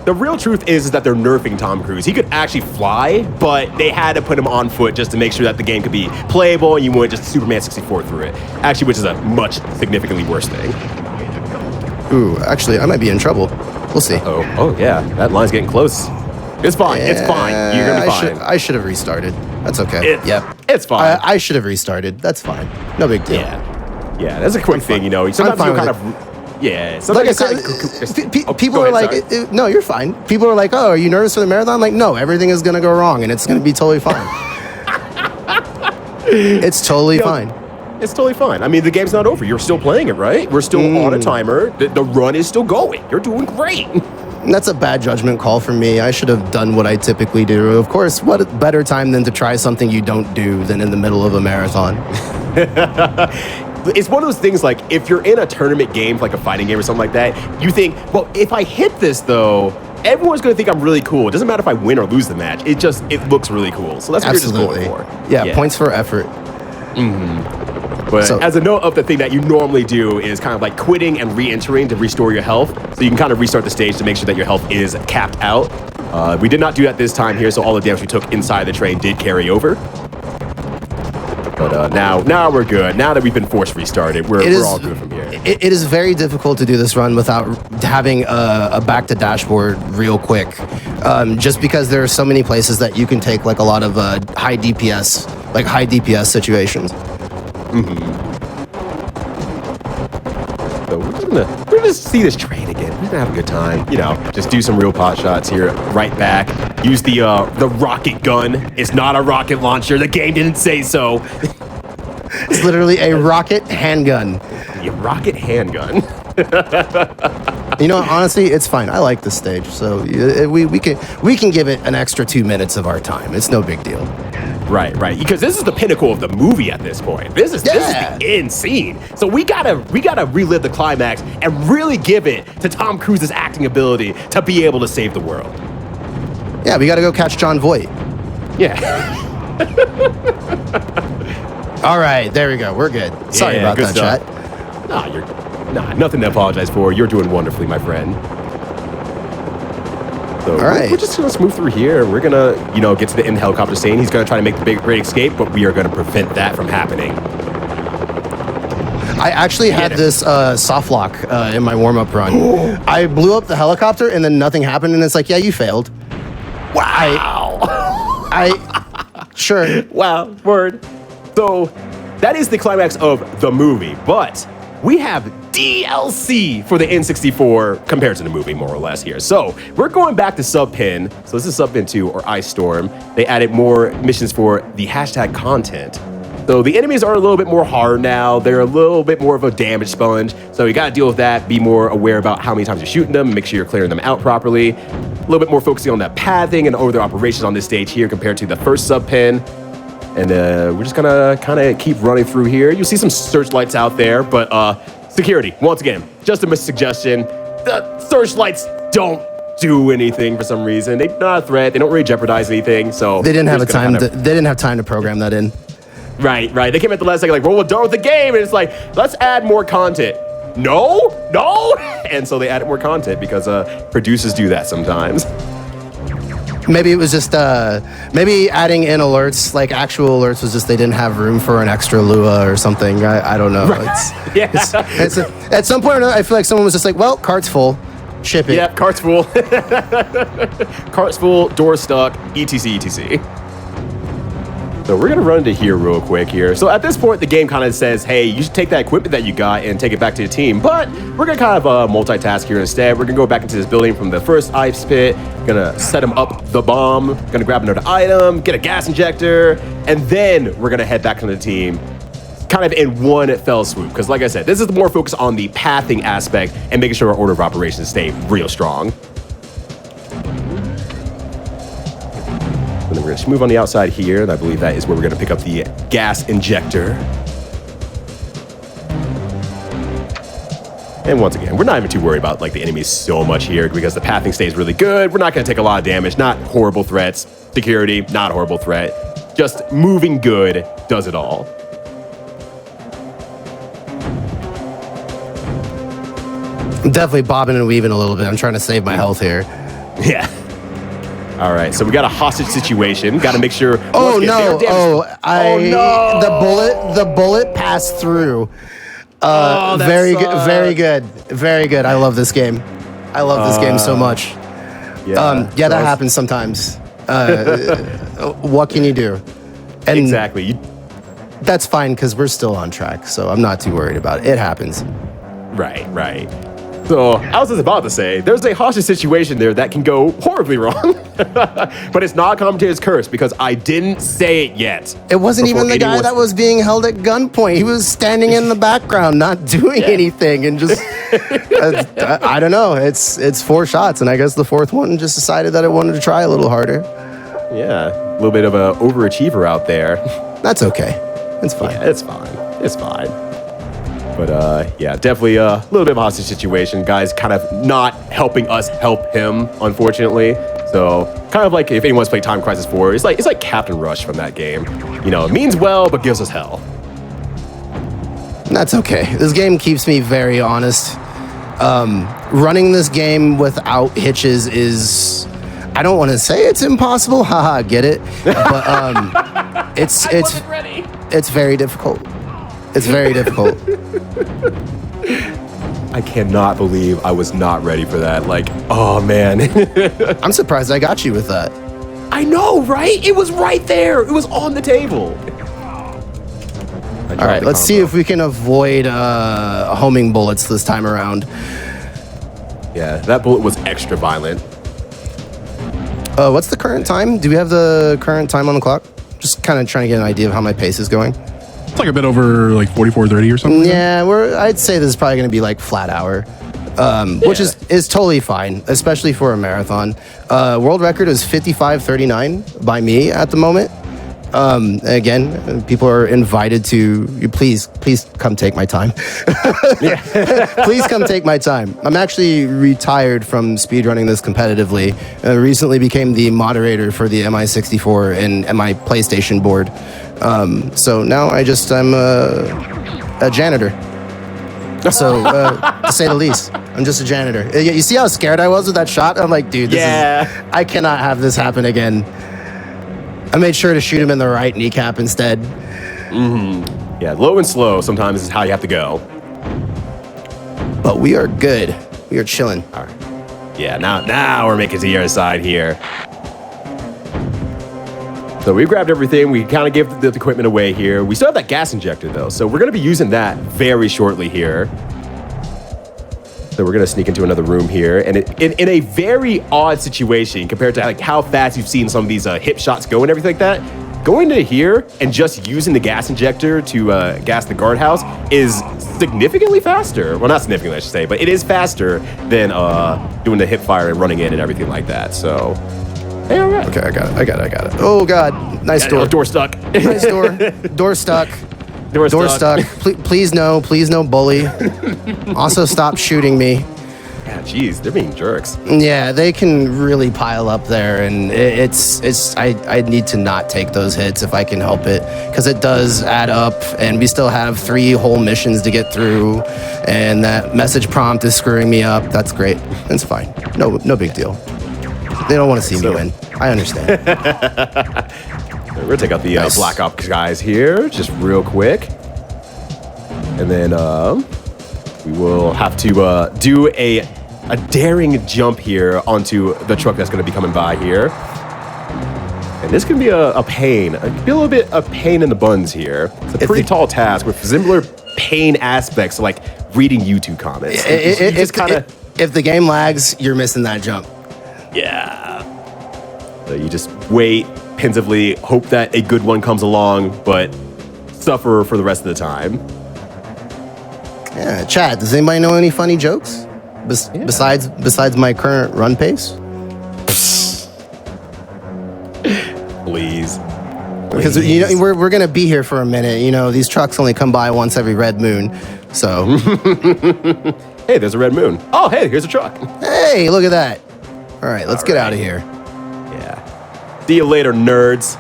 The real truth is that they're nerfing Tom Cruise. He could actually fly, but they had to put him on foot just to make sure that the game could be playable and you wouldn't just Superman 64 through it. Actually, which is a much significantly worse thing. Ooh, actually, I might be in trouble. We'll see. Oh yeah, that line's getting close. It's fine. It's fine. You're gonna be fine. I should have restarted. That's okay. It's fine. I should have restarted. That's fine. No big deal. Yeah. That's a quick thing, Sometimes you kind of. Yeah. Like I said, people are like, no, you're fine. People are like, oh, are you nervous for the marathon? I'm like, no, everything is going to go wrong and it's going to be totally fine. It's totally fine. It's totally fine. I mean, the game's not over. You're still playing it, right? We're still on a timer. The run is still going. You're doing great. That's a bad judgment call from me. I should have done what I typically do. Of course, what a better time than to try something you don't do than in the middle of a marathon. It's one of those things like if you're in a tournament game, like a fighting game or something like that, you think, well, if I hit this though, everyone's going to think I'm really cool. It doesn't matter if I win or lose the match. It looks really cool. So that's what you're just going for. Yeah, points for effort. But as a note of the thing that you normally do is kind of like quitting and re-entering to restore your health. So you can kind of restart the stage to make sure that your health is capped out. We did not do that this time here, so all the damage we took inside the train did carry over. But now we're good. Now that we've been force restarted, we're all good from here. It is very difficult to do this run without having a back to dashboard real quick. Just because there are so many places that you can take like a lot of high DPS situations. So we're gonna see this train again. We're gonna have a good time. Just do some real pot shots here. Right back. Use the rocket gun. It's not a rocket launcher. The game didn't say so. It's literally a rocket handgun. A rocket handgun. Honestly, it's fine. I like this stage, so we can give it an extra 2 minutes of our time. It's no big deal. Right. Because this is the pinnacle of the movie at this point. This is the end scene. So we gotta relive the climax and really give it to Tom Cruise's acting ability to be able to save the world. Yeah, we gotta go catch John Voight. Yeah. All right, there we go. We're good. Sorry about that, stuff. chat. Nothing to apologize for. You're doing wonderfully, my friend. So all right. We're just gonna smooth through here. We're gonna, get to the end helicopter scene. He's gonna try to make the big great escape, but we are gonna prevent that from happening. I actually had this soft lock in my warm-up run. I blew up the helicopter and then nothing happened, and it's like, yeah, you failed. Wow. Sure. Wow. Word. So that is the climax of the movie, but we have DLC for the N64 compared to the movie, more or less here. So we're going back to Subpin. So this is Subpin 2 or Ice Storm. They added more missions for the hashtag content. So the enemies are a little bit more hard now. They're a little bit more of a damage sponge. So you got to deal with that. Be more aware about how many times you're shooting them. Make sure you're clearing them out properly. A little bit more focusing on that pathing and other operations on this stage here compared to the first Subpin. And we're just gonna kind of keep running through here. You'll see some searchlights out there, but security, once again, just a suggestion. The searchlights don't do anything for some reason. They're not a threat. They don't really jeopardize anything. So they didn't have time. They didn't have time to program that in. Right. They came at the last second, like, well, we're done with the game, and it's like, let's add more content. No, and so they added more content because producers do that sometimes. Maybe it was just maybe adding in alerts, like actual alerts, was just they didn't have room for an extra Lua or something. I don't know. Right. It's at some point or another, I feel like someone was just like, well, cart's full, ship it. Yeah, cart's full. Cart's full, door stuck, etc. So we're gonna run into here real quick here. So at this point, the game kind of says, hey, you should take that equipment that you got and take it back to your team. But we're gonna kind of multitask here instead. We're gonna go back into this building from the first ice pit, gonna set him up the bomb, gonna grab another item, get a gas injector, and then we're gonna head back to the team kind of in one fell swoop. Because like I said, this is more focused on the pathing aspect and making sure our order of operations stay real strong. And then we're gonna just move on the outside here, and I believe that is where we're gonna pick up the gas injector. And once again, we're not even too worried about like the enemies so much here because the pathing stays really good. We're not gonna take a lot of damage, not horrible threats. Security, not a horrible threat. Just moving good does it all. I'm definitely bobbing and weaving a little bit. I'm trying to save my health here. Yeah. All right, so we got a hostage situation. Got to make sure. Oh no! No! The bullet passed through. That Very good. sucks. Very good. Very good. I love this game. I love this game so much. Yeah, That happens sometimes. What can you do? And exactly. that's fine because we're still on track, so I'm not too worried about it. It happens. Right. So I was just about to say, there's a hostage situation there that can go horribly wrong, but it's not commentator's curse because I didn't say it yet. It wasn't before even the guy anyone- that was being held at gunpoint. He was standing in the background, not doing anything, and just I don't know. It's 4 shots, and I guess the 4th one just decided that it wanted to try a little harder. Yeah, a little bit of an overachiever out there. That's okay. It's fine. Yeah, it's fine. But yeah, definitely a little bit of a hostage situation. Guys kind of not helping us help him, unfortunately. So kind of like if anyone's played Time Crisis 4, it's like Captain Rush from that game. You know, it means well, but gives us hell. That's okay. This game keeps me very honest. Running this game without hitches is, I don't want to say it's impossible. Haha, get it? But it's very difficult. It's very difficult. I cannot believe I was not ready for that. Like, oh man. I'm surprised I got you with that. I know, right? It was right there. It was on the table. All right, let's see if we can avoid homing bullets this time around. Yeah, that bullet was extra violent. What's the current time? Do we have the current time on the clock? Just kind of trying to get an idea of how my pace is going. It's like a bit over like 44:30 or something. Yeah, I'd say this is probably going to be like flat hour, which is totally fine, especially for a marathon. World record is 55:39 by me at the moment. Again, people are invited to please come take my time. Please come take my time. I'm actually retired from speedrunning this competitively. Recently became the moderator for the MI64 and my PlayStation board. So now I'm a janitor. So to say the least, I'm just a janitor. You see how scared I was with that shot? I'm like, dude, I cannot have this happen again. I made sure to shoot him in the right kneecap instead. Mm-hmm. Yeah, low and slow sometimes is how you have to go. But we are good. We are chilling. All right. Yeah, now we're making it to the other side here. So we grabbed everything. We kind of gave the equipment away here. We still have that gas injector though, so we're going to be using that very shortly here. So we're going to sneak into another room here, and in a very odd situation compared to like how fast you've seen some of these hip shots go and everything like that. Going to here and just using the gas injector to gas the guardhouse is significantly faster. Well, not significantly, I should say, but it is faster than doing the hip fire and running in and everything like that. So, hey, all right. Okay, I got it. Oh God, nice door. Door stuck. Nice door. Door stuck. Door stuck. Please no, bully. Also, stop shooting me. Yeah, jeez, they're being jerks. Yeah, they can really pile up there, and I need to not take those hits if I can help it, because it does add up, and we still have 3 whole missions to get through, and that message prompt is screwing me up. That's great. It's fine. No big deal. They don't want to see me win. I understand. We're gonna take out the Black Ops guys here, just real quick. And then we will have to do a daring jump here onto the truck that's gonna be coming by here. And This can be a pain. It can be a little bit a pain in the buns here. It's a pretty tall task with similar pain aspects, like reading YouTube comments. If the game lags, you're missing that jump. Yeah. So you just wait pensively, hope that a good one comes along, but suffer for the rest of the time. Yeah, chat. Does anybody know any funny jokes besides my current run pace? Please. Because we're gonna be here for a minute. You know, these trucks only come by once every red moon. So Hey, there's a red moon. Oh, hey, here's a truck. hey, look at that. All right, let's get out of here. Yeah. See you later, nerds.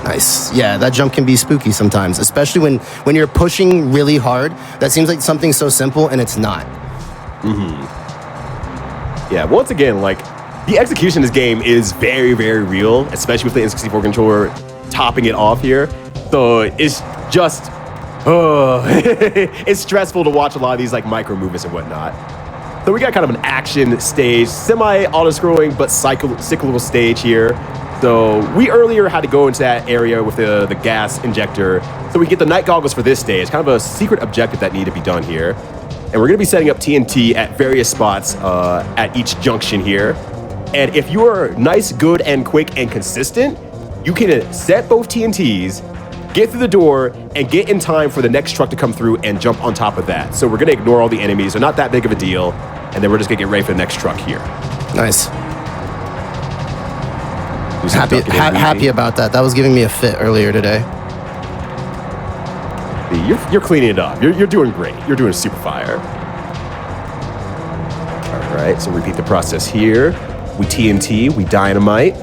Nice. Yeah, that jump can be spooky sometimes, especially when you're pushing really hard. That seems like something so simple, and it's not. Yeah, once again, like, the execution of this game is very, very real, especially with the N64 controller topping it off here. So it's just, it's stressful to watch a lot of these like micro movements and whatnot. So we got kind of an action stage, semi-auto-scrolling, but cyclical stage here. So we earlier had to go into that area with the gas injector. So we get the night goggles for this stage, kind of a secret objective that needed to be done here. And we're gonna be setting up TNT at various spots at each junction here. And if you are nice, good, and quick and consistent, you can set both TNTs, get through the door, and get in time for the next truck to come through and jump on top of that. So we're gonna ignore all the enemies. They're not that big of a deal. And then we're just gonna get ready for the next truck here. Nice. Happy about that. That was giving me a fit earlier today. You're cleaning it up. You're doing great. You're doing super fire. All right, so repeat the process here. We TNT, we dynamite.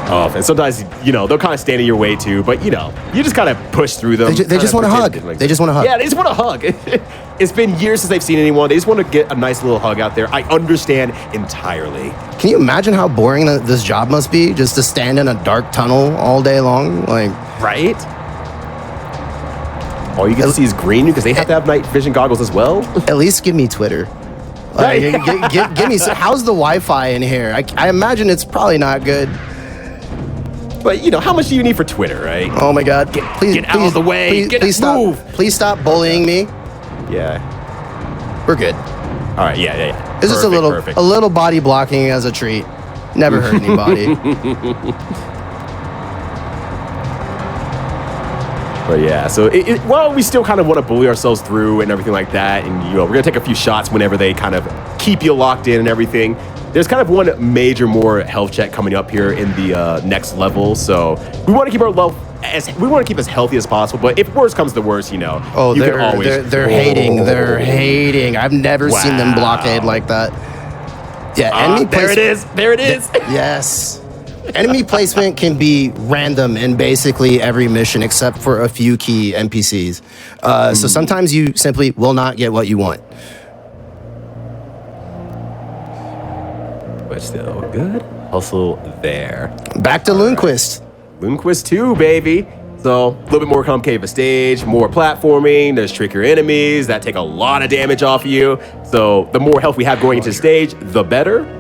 Oh, and sometimes, you know, they'll kind of stand in your way too, but you know, you just kind of push through them. They just want to hug. They just want to hug. Yeah, they just want to hug. It's been years since they've seen anyone. They just want to get a nice little hug out there. I understand entirely. Can you imagine how boring this job must be? Just to stand in a dark tunnel all day long? Like, right? All you get to see is green because they have to have night vision goggles as well. At least give me Twitter. Like, give me. How's the Wi-Fi in here? I imagine it's probably not good. But you know, how much do you need for Twitter, right? Oh my God! Please get out of the way. Please stop. Please stop bullying me. Yeah. We're good. All right. Yeah. It's just a little body blocking as a treat. Never hurt anybody. But yeah, so while we still kind of want to bully ourselves through and everything like that, and you know, we're gonna take a few shots whenever they kind of keep you locked in and everything. There's kind of one major more health check coming up here in the next level, so we want to keep our level as healthy as possible. But if worse comes to worse, you know, you can always they're hating. They're hating. I've never seen them blockade like that. Yeah, enemy placement. There it is. Yes. Enemy placement can be random in basically every mission except for a few key NPCs. So sometimes you simply will not get what you want. But still good. Hustle there. Back to Lundquist. Lundquist 2, baby. So a little bit more complicated of a stage, more platforming. There's trickier enemies that take a lot of damage off of you. So the more health we have going into the stage, the better.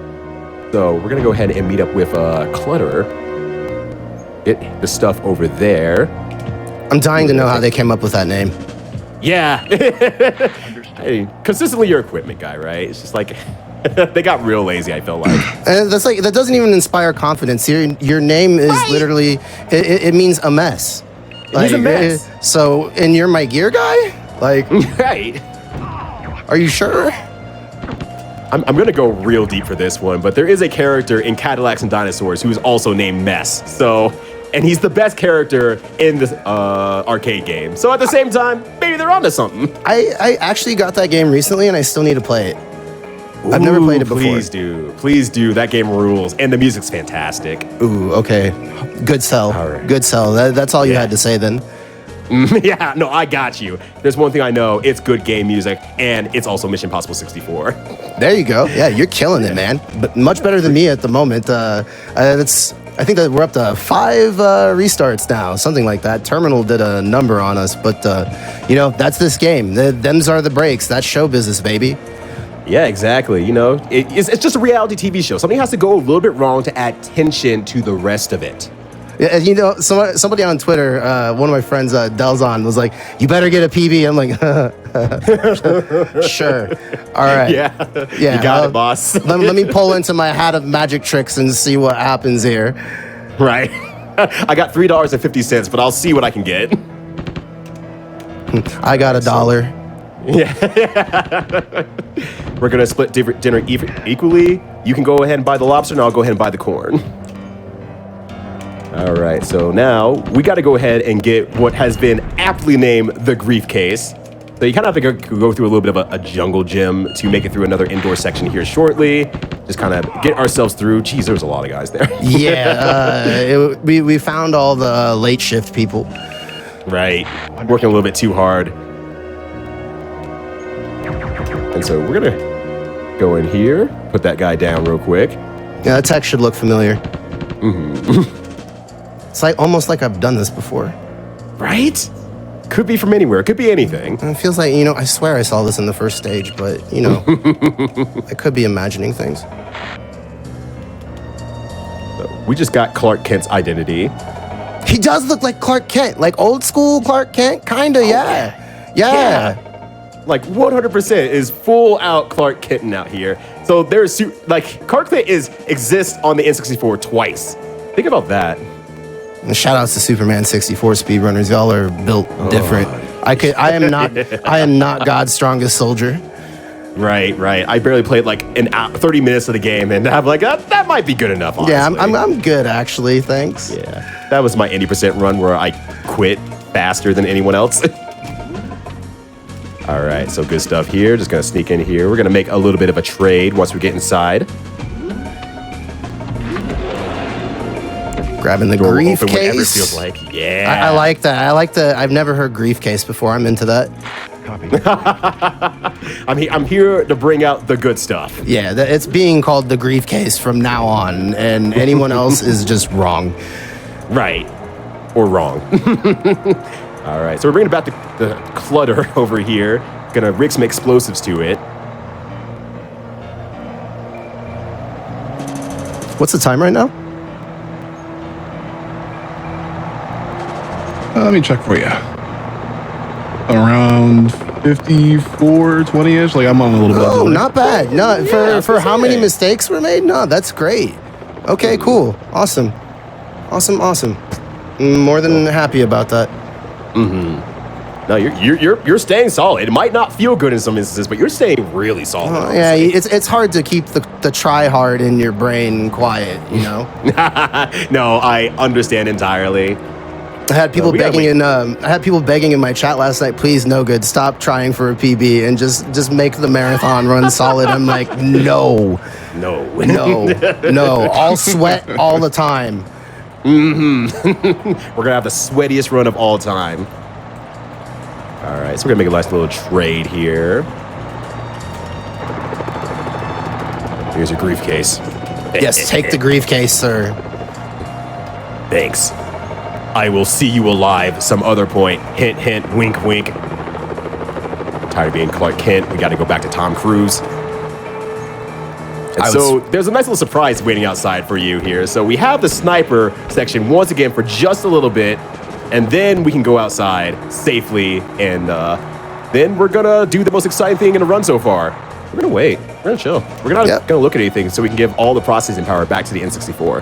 So we're gonna go ahead and meet up with Clutter. Get the stuff over there. I'm dying to know how they came up with that name. Yeah. Hey, consistently your equipment guy, right? It's just like they got real lazy, I felt like. And that doesn't even inspire confidence. Your name is literally it means a mess. It means a mess. And you're my gear guy? Like, right. Are you sure? I'm going to go real deep for this one, but there is a character in Cadillacs and Dinosaurs who is also named Mess. So, and he's the best character in this arcade game. So at the same time, maybe they're onto something. I actually got that game recently, and I still need to play it. I've never played it before. Please do. That game rules, and the music's fantastic. Ooh, okay. Good sell. All right. Good sell. That's all you had to say then. Yeah, no, I got you. There's one thing I know, it's good game music, and it's also Mission Impossible 64. There you go. Yeah, you're killing it, man. But much better than me at the moment. I think that we're up to 5 restarts now, something like that. Terminal did a number on us, but you know, that's this game. Them's are the breaks. That's show business, baby. Yeah, exactly. You know, it's just a reality TV show. Something has to go a little bit wrong to add tension to the rest of it. Yeah, you know, somebody on Twitter, one of my friends, Delzon, was like, "You better get a PB." I'm like, "Sure, all right, Yeah, yeah, you got it, boss. let me pull into my hat of magic tricks and see what happens here." Right. I got $3.50, but I'll see what I can get. I got $1. Yeah. We're gonna split dinner equally. You can go ahead and buy the lobster, and I'll go ahead and buy the corn. All right, so now we got to go ahead and get what has been aptly named the grief case. So you kind of have to go through a little bit of a jungle gym to make it through another indoor section here shortly. Just kind of get ourselves through. Geez, there's a lot of guys there. Yeah, we found all the late shift people. Right, working a little bit too hard. And so we're gonna go in here, put that guy down real quick. Yeah, that text should look familiar. Mm-hmm. It's like almost like I've done this before. Right? Could be from anywhere. Could be anything. It feels like, you know, I swear I saw this in the first stage, but, you know, I could be imagining things. So we just got Clark Kent's identity. He does look like Clark Kent, like old school Clark Kent, kinda, yeah. Like 100% is full out Clark Kent out here. So there's like Clark Kent exists on the N64 twice. Think about that. And shout outs to Superman 64 speedrunners. Y'all are built different. I am not God's strongest soldier. Right. I barely played like 30 minutes of the game, and I'm like, that might be good enough. Honestly. Yeah, I'm good actually. Thanks. Yeah, that was my 80% run where I quit faster than anyone else. All right, so good stuff here. Just gonna sneak in here. We're gonna make a little bit of a trade once we get inside. Grabbing the grief case. Whatever feels like. Yeah. I like that. I've never heard grief case before. I'm into that. Copy. I'm here to bring out the good stuff. Yeah, it's being called the grief case from now on, and anyone else is just wrong. Right. Or wrong. All right, so we're bringing back the clutter over here. Gonna rig some explosives to it. What's the time right now? Let me check for you. Around 54, 20-ish. Like, I'm on a little bit. Oh, not bad. No, for how many say. mistakes were made? No, that's great. Okay, cool. Awesome. More than happy about that. No, you're staying solid. It might not feel good in some instances, but you're staying really solid. Yeah, it's hard to keep the try hard in your brain quiet, you know? No, I understand entirely. I had people begging in my chat last night, please, no good, stop trying for a PB and just make the marathon run solid. I'm like, no, all sweat all the time. We're gonna have the sweatiest run of all time. All right, so we're gonna make a nice little trade here. Here's your grief case. Yes, take the grief case, sir. Thanks. I will see you alive some other point. Hint, hint, wink, wink. Tired of being Clark Kent. We got to go back to Tom Cruise. And so there's a nice little surprise waiting outside for you here. So we have the sniper section once again for just a little bit, and then we can go outside safely, and then we're gonna do the most exciting thing in the run so far. We're gonna wait. We're gonna chill. We're not gonna look at anything, so we can give all the processing power back to the N64.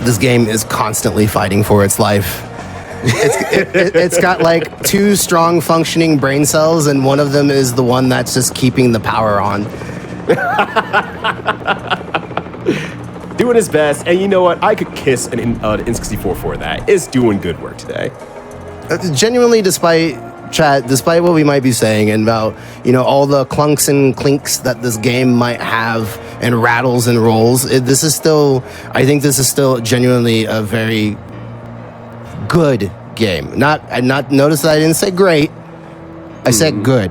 This game is constantly fighting for its life. It's got like 2 strong functioning brain cells, and one of them is the one that's just keeping the power on. Doing his best, and you know what? I could kiss an N64 for that. It's doing good work today. Genuinely, despite what we might be saying and about, you know, all the clunks and clinks that this game might have and rattles and rolls, I think this is still genuinely a very good game. Notice that I didn't say great. I said good.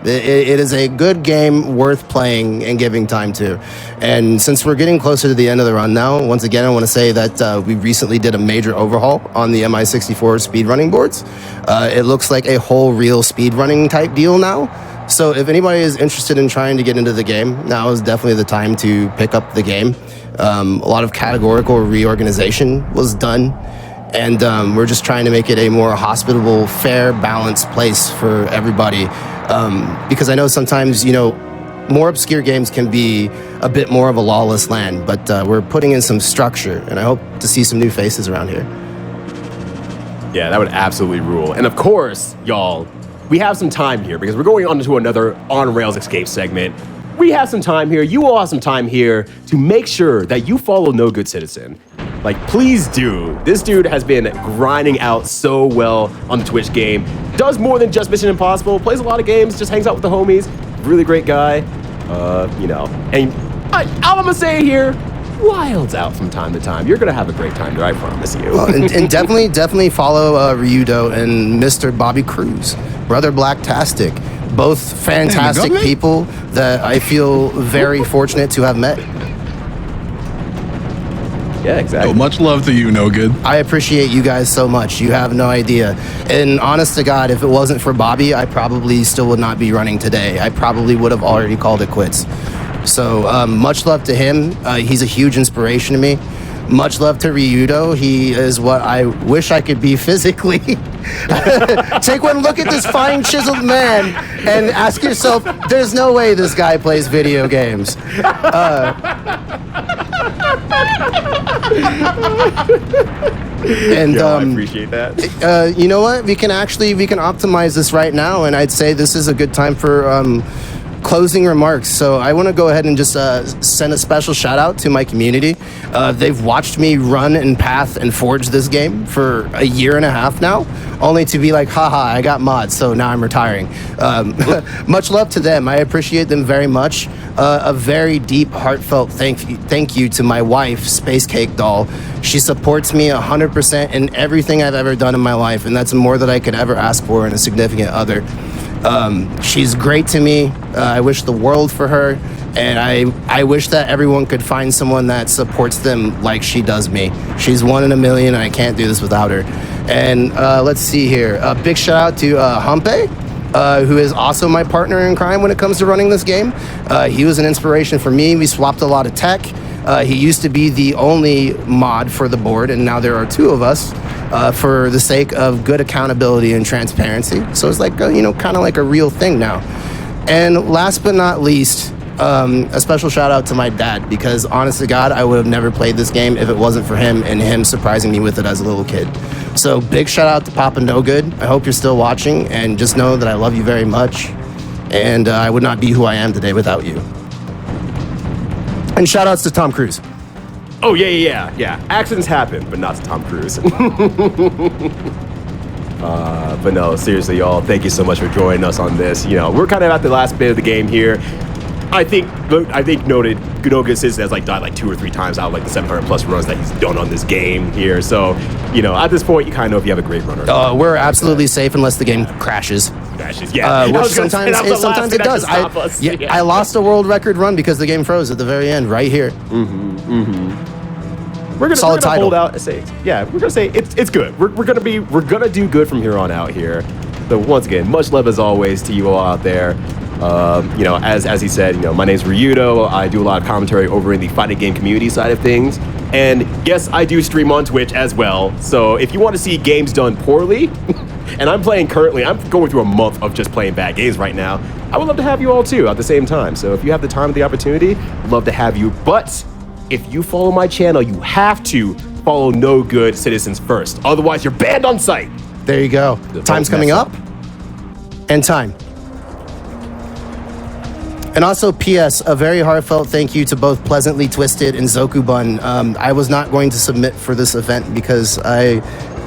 It is a good game worth playing and giving time to. And since we're getting closer to the end of the run now, once again, I want to say that we recently did a major overhaul on the MI64 speedrunning boards. It looks like a whole real speedrunning type deal now. So if anybody is interested in trying to get into the game, now is definitely the time to pick up the game. A lot of categorical reorganization was done. And we're just trying to make it a more hospitable, fair, balanced place for everybody. Because I know sometimes, more obscure games can be a bit more of a lawless land, but we're putting in some structure, and I hope to see some new faces around here. Yeah, that would absolutely rule. And of course, y'all, we have some time here because we're going on to another on-rails escape segment. We have some time here. You all have some time here to make sure that you follow NoGoodCitizen. Like, please do. This dude has been grinding out so well on the Twitch game. Does more than just Mission Impossible. Plays a lot of games. Just hangs out with the homies. Really great guy. And all I'm gonna say here, wilds out from time to time. You're gonna have a great time there, I promise you. And definitely follow Ryyudo and Mr. Bobby Cruz, Brother Blacktastic. Both fantastic people that I feel very fortunate to have met. Yeah, exactly. So much love to you, No Good. I appreciate you guys so much. You have no idea. And honest to God, if it wasn't for Bobby, I probably still would not be running today. I probably would have already called it quits. So much love to him. He's a huge inspiration to me. Much love to Ryyudo. He is what I wish I could be physically. Take one look at this fine chiseled man and ask yourself, there's no way this guy plays video games. And I appreciate that. You know what? We can optimize this right now, and I'd say this is a good time for closing remarks. So I want to go ahead and just send a special shout out to my community. They've watched me run and path and forge this game for a year and a half now, only to be like, haha, I got mods, so now I'm retiring. Much love to them. I appreciate them very much. A very deep, heartfelt thank you to my wife, Space Cake Doll. She supports me 100% in everything I've ever done in my life, and that's more than I could ever ask for in a significant other. She's great to me. I wish the world for her, and I wish that everyone could find someone that supports them like she does me. She's one in a million, and I can't do this without her. And let's see here. A big shout out to Humpe, who is also my partner in crime when it comes to running this game. He was an inspiration for me. We swapped a lot of tech. He used to be the only mod for the board, and now there are two of us. For the sake of good accountability and transparency. So it's like, kind of like a real thing now. And last but not least, a special shout out to my dad, because honest to God, I would have never played this game if it wasn't for him and him surprising me with it as a little kid. So big shout out to Papa No Good. I hope you're still watching, and just know that I love you very much. And I would not be who I am today without you. And shout outs to Tom Cruise. Oh, yeah. Accidents happen, but not to Tom Cruise. But no, seriously, y'all, thank you so much for joining us on this. We're kind of at the last bit of the game here. I think noted NoGoodCitizen has died 2 or 3 times out of the 700 plus runs that he's done on this game here. So, at this point, you kind of know if you have a great runner. We're absolutely safe unless the game crashes. Yeah. Which sometimes it does. I lost a world record run because the game froze at the very end, right here. We're gonna hold out and say, we're gonna say it's good. We're gonna do good from here on out here. So once again, much love as always to you all out there. As he said, my name's Ryyudo. I do a lot of commentary over in the fighting game community side of things. And yes, I do stream on Twitch as well. So if you want to see games done poorly, and I'm going through a month of just playing bad games right now, I would love to have you all too at the same time. So if you have the time and the opportunity, I'd love to have you. But if you follow my channel, you have to follow NoGoodCitizens first. Otherwise, you're banned on site. There you go. Time's coming up. And time. And also, P.S., a very heartfelt thank you to both Pleasantly Twisted and Zokubun. I was not going to submit for this event because I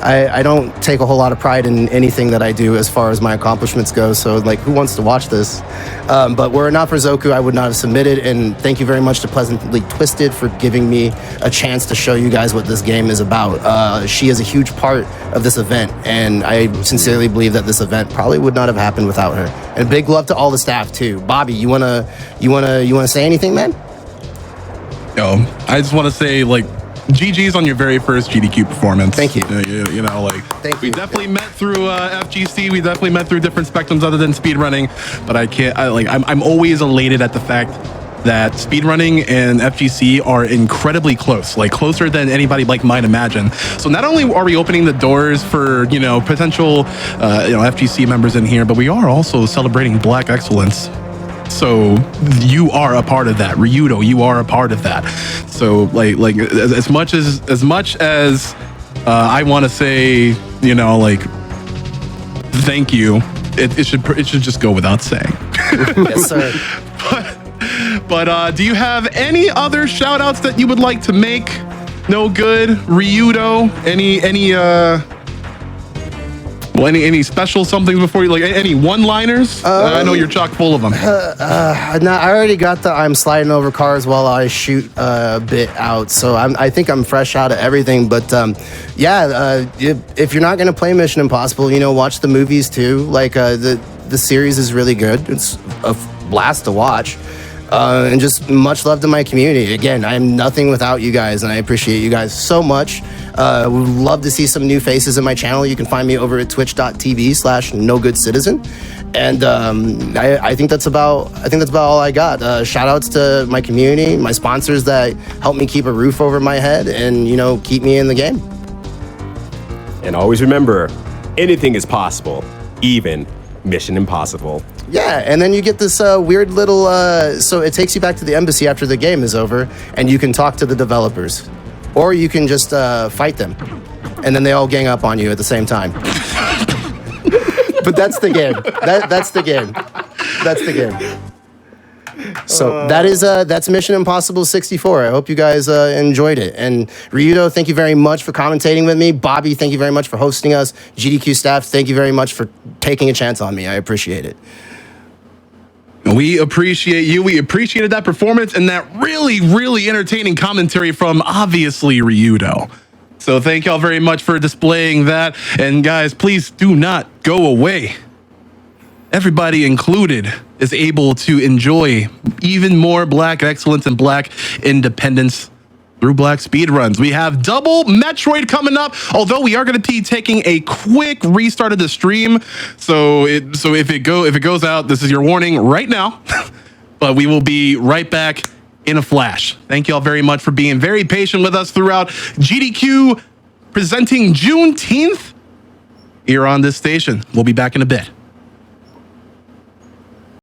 I don't take a whole lot of pride in anything that I do as far as my accomplishments go. So like, who wants to watch this? But were it not for Zoku, I would not have submitted. And thank you very much to Pleasantly Twisted for giving me a chance to show you guys what this game is about. She is a huge part of this event, and I sincerely believe that this event probably would not have happened without her. And big love to all the staff too. Bobby, you wanna say anything, man? Yo, I just want to say, like, GG's on your very first GDQ performance. Thank you. You know, like, Thank we you. definitely met through FGC. We definitely met through different spectrums other than speedrunning. But I'm always elated at the fact that speedrunning and FGC are incredibly close, like closer than anybody like might imagine. So not only are we opening the doors for, you know, potential, FGC members in here, but we are also celebrating Black excellence. So you are a part of that. Ryyudo, you are a part of that. So like as much as I want to say, you know, like, thank you, it should just go without saying. Yes, sir. But do you have any other shout outs that you would like to make? No good, Ryyudo, any special somethings before you, like any one-liners? I know you're chock full of them. No, I already got the I'm sliding over cars while I shoot bit out, so I think I'm fresh out of everything. But if you're not gonna play Mission Impossible, you know, watch the movies too. Like the series is really good. It's a blast to watch. And just much love to my community. Again, I am nothing without you guys, and I appreciate you guys so much. Would love to see some new faces in my channel. You can find me over at twitch.tv/NoGoodCitizen. And I think that's about all I got. Shout outs to my community, my sponsors that help me keep a roof over my head and, you know, keep me in the game. And always remember, anything is possible, even Mission Impossible. Yeah, and then you get this weird little, so it takes you back to the embassy after the game is over, and you can talk to the developers. Or you can just fight them, and then they all gang up on you at the same time. But that's the game. That's the game. That's the game. So that's Mission Impossible 64. I hope you guys enjoyed it. And Ryyudo, thank you very much for commentating with me. Bobby, thank you very much for hosting us. GDQ staff, thank you very much for taking a chance on me. I appreciate it. We appreciate you. We appreciated that performance and that really, really entertaining commentary from obviously Ryyudo. So thank y'all very much for displaying that. And guys, please do not go away. Everybody included is able to enjoy even more Black excellence and Black independence through Black speedruns. We have double Metroid coming up, although we are going to be taking a quick restart of the stream. So if it goes out, this is your warning right now. But we will be right back in a flash. Thank you all very much for being very patient with us throughout GDQ presenting Juneteenth here on this station. We'll be back in a bit.